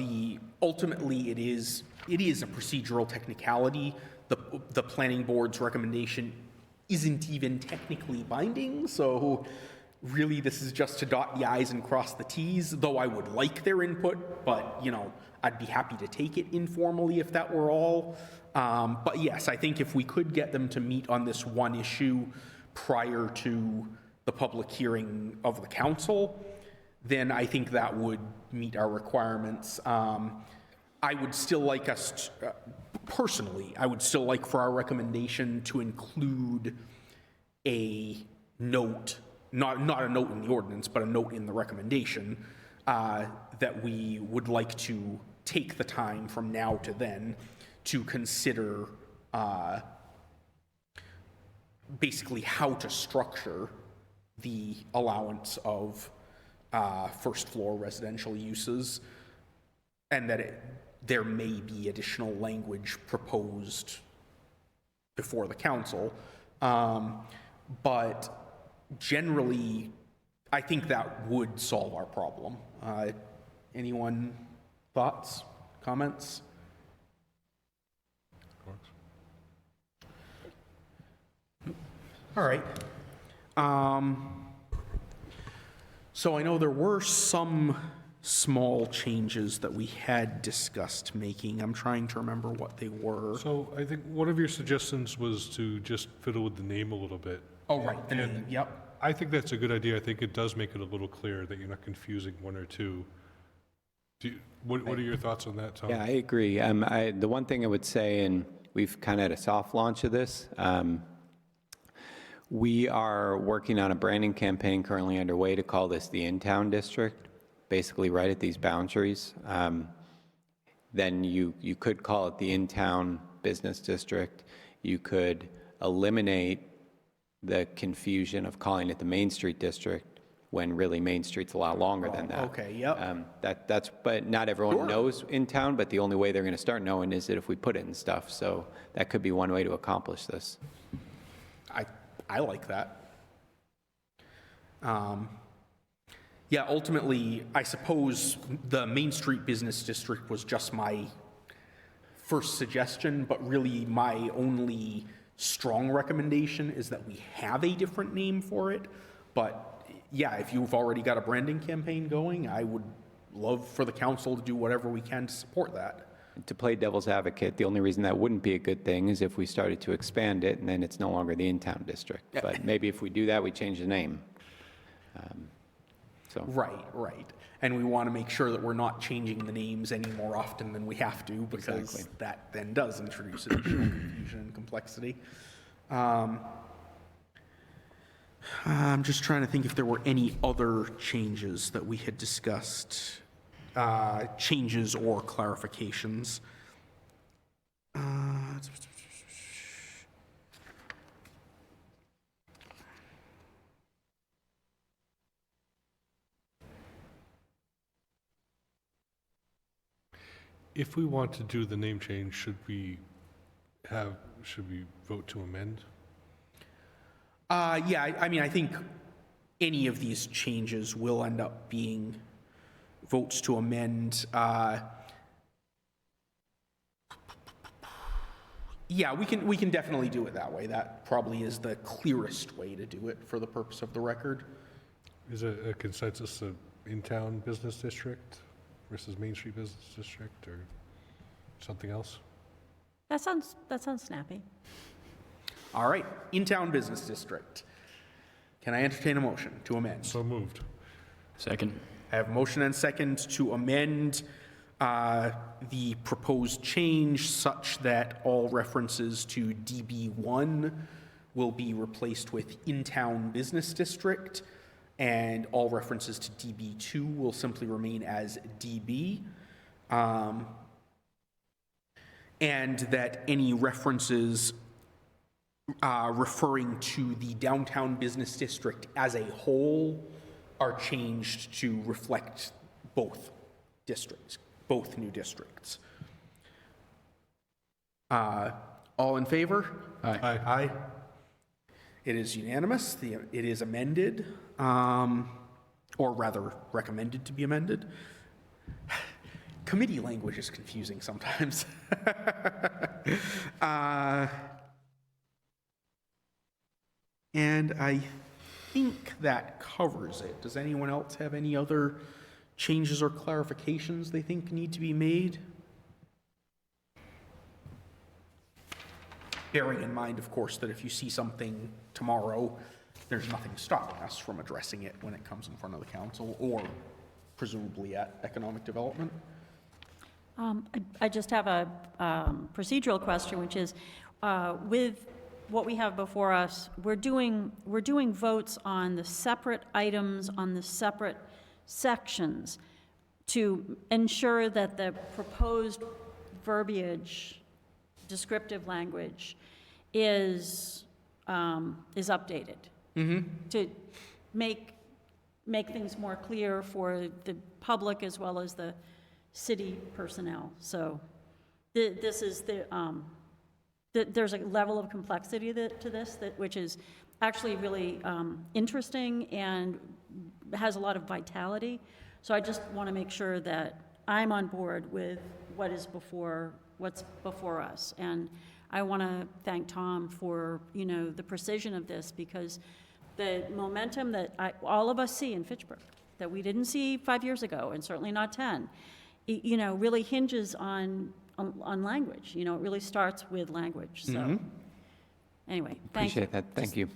ultimately it is a procedural technicality. The planning board's recommendation isn't even technically binding, so really this is just to dot the i's and cross the t's, though I would like their input, but I'd be happy to take it informally if that were all. But yes, I think if we could get them to meet on this one issue prior to the public hearing of the council, then I think that would meet our requirements. I would still like us, personally, I would still like for our recommendation to include a note, not a note in the ordinance, but a note in the recommendation, that we would like to take the time from now to then to consider basically how to structure the allowance of first floor residential uses, and that there may be additional language proposed before the council. But generally, I think that would solve our problem. Anyone, thoughts, comments? All right. So I know there were some small changes that we had discussed making. I'm trying to remember what they were. So I think one of your suggestions was to just fiddle with the name a little bit. Oh, right, the name, yep. I think that's a good idea. I think it does make it a little clearer that you're not confusing one or two. What are your thoughts on that, Tom? Yeah, I agree. The one thing I would say, and we've kind of had a soft launch of this, we are working on a branding campaign currently underway to call this the in-town district, basically right at these boundaries. Then you could call it the in-town business district. You could eliminate the confusion of calling it the Main Street district when really Main Street's a lot longer than that. Okay, yep. But not everyone Sure. knows in town, but the only way they're going to start knowing is that if we put it in stuff. So that could be one way to accomplish this. I like that. Yeah, ultimately, I suppose the Main Street Business District was just my first suggestion, but really my only strong recommendation is that we have a different name for it. But yeah, if you've already got a branding campaign going, I would love for the council to do whatever we can to support that. To play devil's advocate, the only reason that wouldn't be a good thing is if we started to expand it and then it's no longer the in-town district. But maybe if we do that, we change the name. So Right. And we want to make sure that we're not changing the names any more often than we have to, because Exactly. that then does introduce additional confusion and complexity. I'm just trying to think if there were any other changes that we had discussed, changes or clarifications. If we want to do the name change, should we vote to amend? Yeah, I mean, I think any of these changes will end up being votes to amend. Yeah, we can definitely do it that way. That probably is the clearest way to do it for the purpose of the record. Is it a consensus of in-town business district versus Main Street Business District, or something else? That sounds snappy. All right, in-town business district. Can I entertain a motion to amend? So moved. Second. I have a motion and second to amend the proposed change such that all references to DB1 will be replaced with in-town business district, and all references to DB2 will simply remain as DB, and that any references referring to the downtown business district as a whole are changed to reflect both districts, both new districts. All in favor? Aye. Aye. It is unanimous. It is amended, or rather recommended to be amended. Committee language is confusing sometimes. And I think that covers it. Does anyone else have any other changes or clarifications they think need to be made? Bearing in mind, of course, that if you see something tomorrow, there's nothing stopping us from addressing it when it comes in front of the council, or presumably at economic development. I just have a procedural question, which is, with what we have before us, we're doing votes on the separate items, on the separate sections, to ensure that the proposed verbiage, descriptive language, is updated. To make things more clear for the public as well as the city personnel. So this is there's a level of complexity to this, which is actually really interesting and has a lot of vitality. So I just want to make sure that I'm on board with what's before us. And I want to thank Tom for, the precision of this, because the momentum that all of us see in Fitchburg, that we didn't see 5 years ago, and certainly not 10, really hinges on language. It really starts with language. So anyway, thank you. appreciate that. Thank you.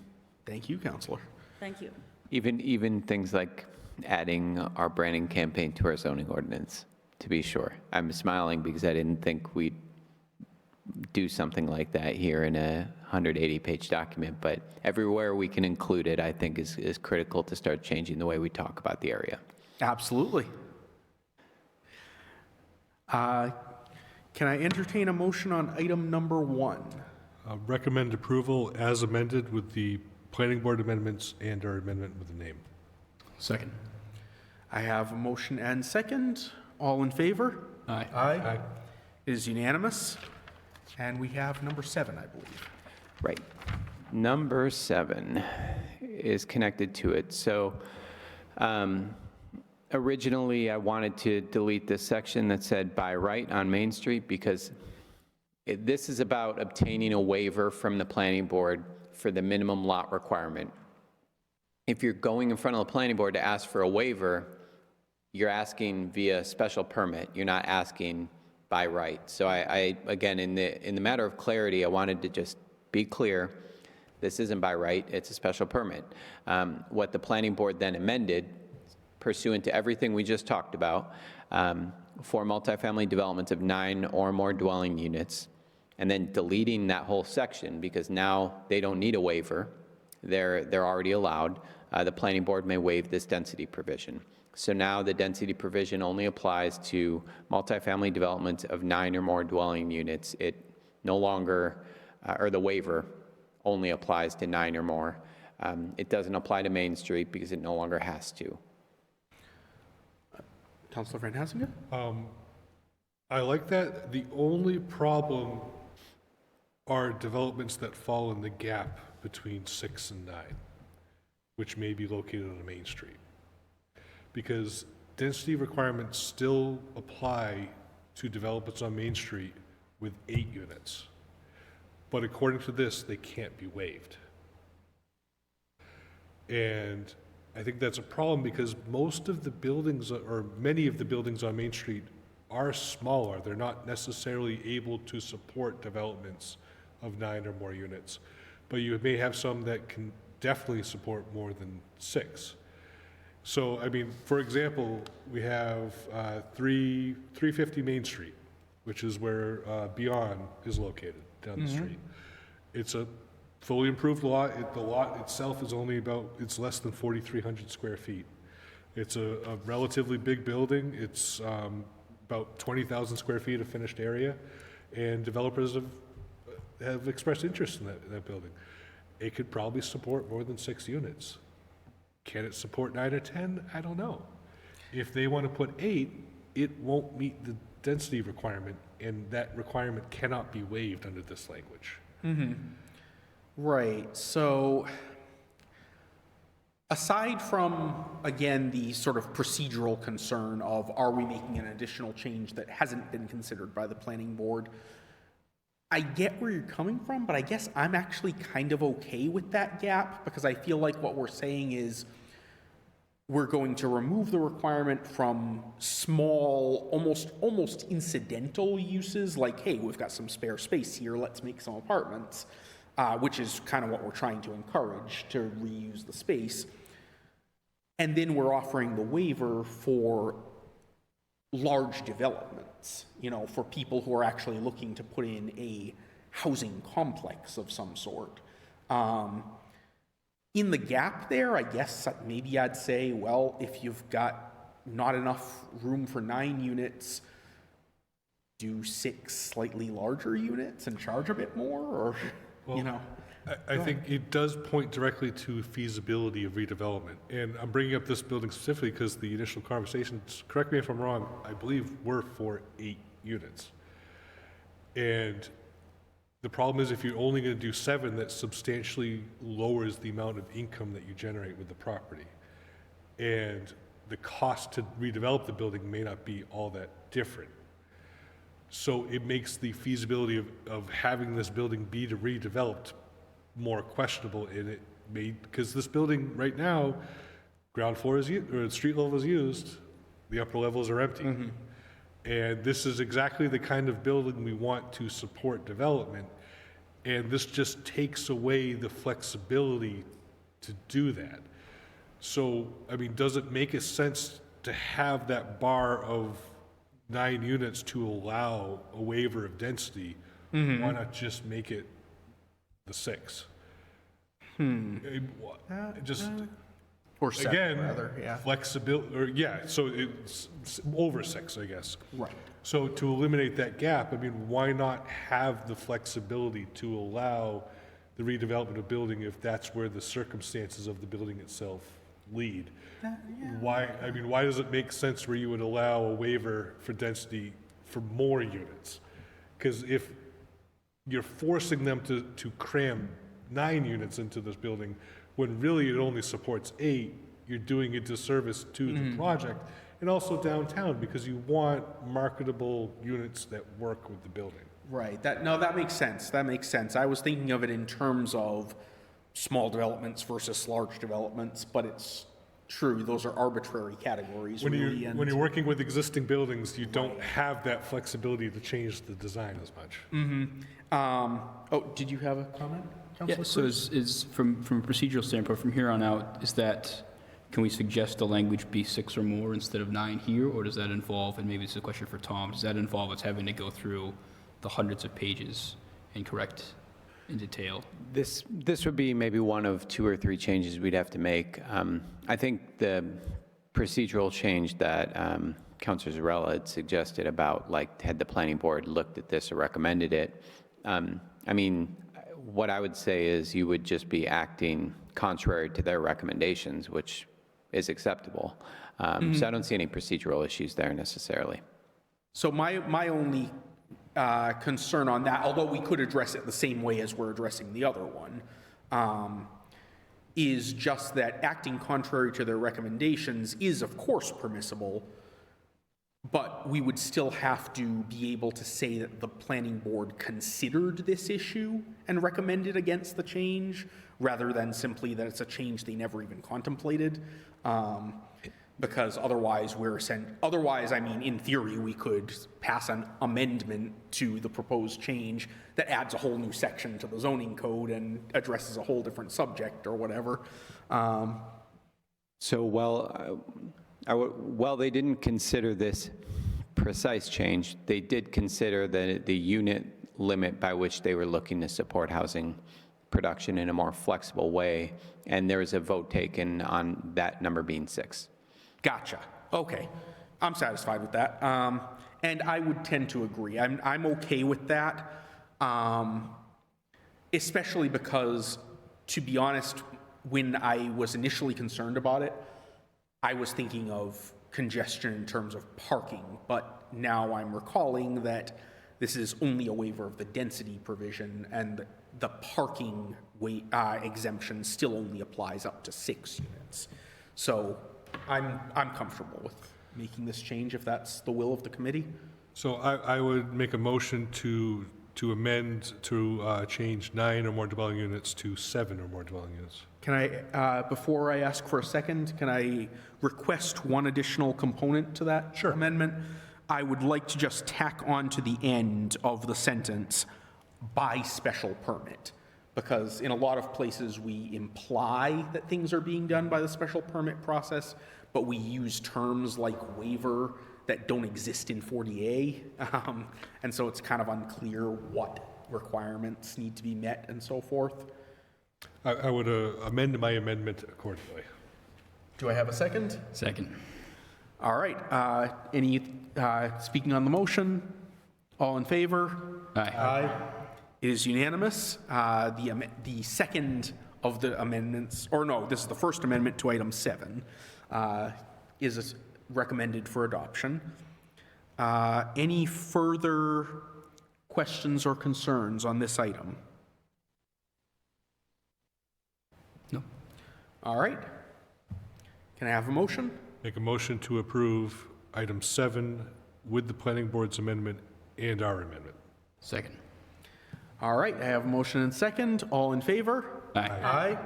Thank you, Counselor. Thank you. Even things like adding our branding campaign to our zoning ordinance, to be sure. I'm smiling because I didn't think we'd do something like that here in a 180-page document, but everywhere we can include it, I think is critical to start changing the way we talk about the area. Absolutely. Can I entertain a motion on item number 1? Recommend approval as amended with the planning board amendments and our amendment with the name. Second. I have a motion and second. All in favor? Aye. Aye. It is unanimous. And we have number 7, I believe. Right. Number 7 is connected to it. So Originally, I wanted to delete this section that said by right on Main Street because this is about obtaining a waiver from the planning board for the minimum lot requirement. If you're going in front of the planning board to ask for a waiver, you're asking via special permit. You're not asking by right. So I again, in the matter of clarity, I wanted to just be clear. This isn't by right. It's a special permit. What the planning board then amended, pursuant to everything we just talked about, for multifamily developments of 9 or more dwelling units, and then deleting that whole section because now they don't need a waiver. They're already allowed. The planning board may waive this density provision. So now the density provision only applies to multifamily developments of 9 or more dwelling units. It no longer, or the waiver only applies to 9 or more. It doesn't apply to Main Street because it no longer has to. Councilor Van Hassingen? I like that. The only problem are developments that fall in the gap between 6 and 9, which may be located on a main street. Because density requirements still apply to developments on Main Street with 8 units. But according to this, they can't be waived. And I think that's a problem because most of the buildings, or many of the buildings on Main Street are smaller. They're not necessarily able to support developments of 9 or more units. But you may have some that can definitely support more than 6. So, I mean, for example, we have 350 Main Street, which is where Beyond is located down the street. It's a fully improved lot. The lot itself is only it's less than 4,300 square feet. It's a relatively big building. It's about 20,000 square feet of finished area, and developers have expressed interest in that building. It could probably support more than 6 units. Can it support 9 or 10? I don't know. If they want to put 8, it won't meet the density requirement, and that requirement cannot be waived under this language. Right, so aside from, again, the sort of procedural concern of are we making an additional change that hasn't been considered by the planning board, I get where you're coming from, but I guess I'm actually kind of okay with that gap because I feel like what we're saying is we're going to remove the requirement from small, almost incidental uses like, hey, we've got some spare space here, let's make some apartments, which is kind of what we're trying to encourage, to reuse the space. And then we're offering the waiver for large developments, for people who are actually looking to put in a housing complex of some sort. In the gap there, I guess maybe I'd say, well, if you've got not enough room for 9 units, do 6 slightly larger units and charge a bit more, or, I think it does point directly to feasibility of redevelopment. And I'm bringing up this building specifically because the initial conversations, correct me if I'm wrong, I believe were for 8 units. And the problem is if you're only going to do 7, that substantially lowers the amount of income that you generate with the property. And the cost to redevelop the building may not be all that different. So it makes the feasibility of having this building be redeveloped more questionable, and it made, because this building right now, ground floor is used, or street level is used, the upper levels are empty. And this is exactly the kind of building we want to support development, and this just takes away the flexibility to do that. So, I mean, does it make a sense to have that bar of 9 units to allow a waiver of density? Why not just make it the 6? Just or 7, again, rather, yeah. flexibility, or so it's over 6, I guess. Right. So to eliminate that gap, I mean, why not have the flexibility to allow the redevelopment of building if that's where the circumstances of the building itself lead? Why does it make sense where you would allow a waiver for density for more units? Because if you're forcing them to cram 9 units into this building, when really it only supports 8, you're doing a disservice to the project, and also downtown, because you want marketable units that work with the building. Right, that makes sense, that makes sense. I was thinking of it in terms of small developments versus large developments, but it's true, those are arbitrary categories, really. When you're working with existing buildings, you don't have that flexibility to change the design as much. Oh, did you have a comment, Yeah, Councilor so Cruz? is from a procedural standpoint, from here on out, can we suggest the language be 6 or more instead of 9 here, or does that involve, and maybe it's a question for Tom, does that involve us having to go through the hundreds of pages and correct in detail? This would be maybe one of 2 or 3 changes we'd have to make. I think the procedural change that Councilor Zarella had suggested about, like, had the planning board looked at this or recommended it, I mean, what I would say is you would just be acting contrary to their recommendations, which is acceptable. So I don't see any procedural issues there necessarily. So my only concern on that, although we could address it the same way as we're addressing the other one, is just that acting contrary to their recommendations is of course permissible, but we would still have to be able to say that the planning board considered this issue and recommended against the change, rather than simply that it's a change they never even contemplated. Because otherwise I mean, in theory, we could pass an amendment to the proposed change that adds a whole new section to the zoning code and addresses a whole different subject or whatever. So while they didn't consider this precise change, they did consider the unit limit by which they were looking to support housing production in a more flexible way, and there was a vote taken on that number being 6. Gotcha. Okay. I'm satisfied with that. And I would tend to agree. I'm okay with that, especially because, to be honest, when I was initially concerned about it, I was thinking of congestion in terms of parking, but now I'm recalling that this is only a waiver of the density provision, and the parking exemption still only applies up to 6 units. So I'm comfortable with making this change if that's the will of the committee. So I would make a motion to amend to change 9 or more dwelling units to 7 or more dwelling units. Can I, before I ask for a second, can I request one additional component to that amendment? I would like to just tack on to the end of the sentence, by special permit, because in a lot of places we imply that things are being done by the special permit process, but we use terms like waiver that don't exist in 40A, and so it's kind of unclear what requirements need to be met and so forth. I would amend my amendment accordingly. Do I have a second? Second. All right, any, speaking on the motion, all in favor? Aye. It is unanimous. The second of the amendments, or no, this is the first amendment to item 7, is recommended for adoption. Any further questions or concerns on this item? No. All right. Can I have a motion? Make a motion to approve item 7 with the planning board's amendment and our amendment. Second. All right, I have a motion and second. All in favor? Aye. Aye.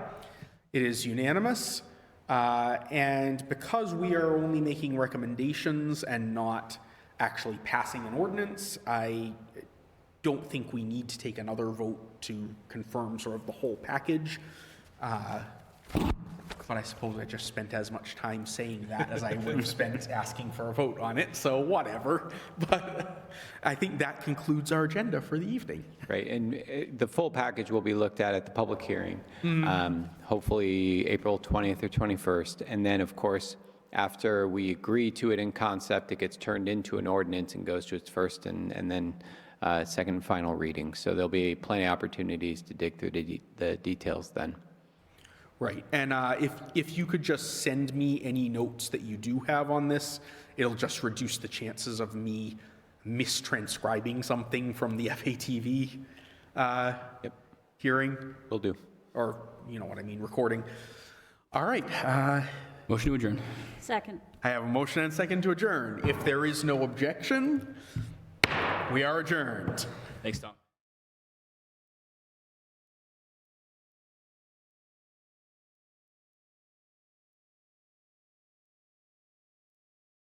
It is unanimous. And because we are only making recommendations and not actually passing an ordinance, I don't think we need to take another vote to confirm sort of the whole package. But I suppose I just spent as much time saying that as I would have spent asking for a vote on it, so whatever. But I think that concludes our agenda for the evening. Right, and the full package will be looked at the public hearing, hopefully April 20th or 21st. And then, of course, after we agree to it in concept, it gets turned into an ordinance and goes to its first and then second and final reading. So there'll be plenty of opportunities to dig through the details then. Right, and if you could just send me any notes that you do have on this, it'll just reduce the chances of me mistranscribing something from the FATV hearing. Will do. Or, you know what I mean, recording. All right, Motion to adjourn. Second. I have a motion and a second to adjourn. If there is no objection, we are adjourned. Thanks, Tom.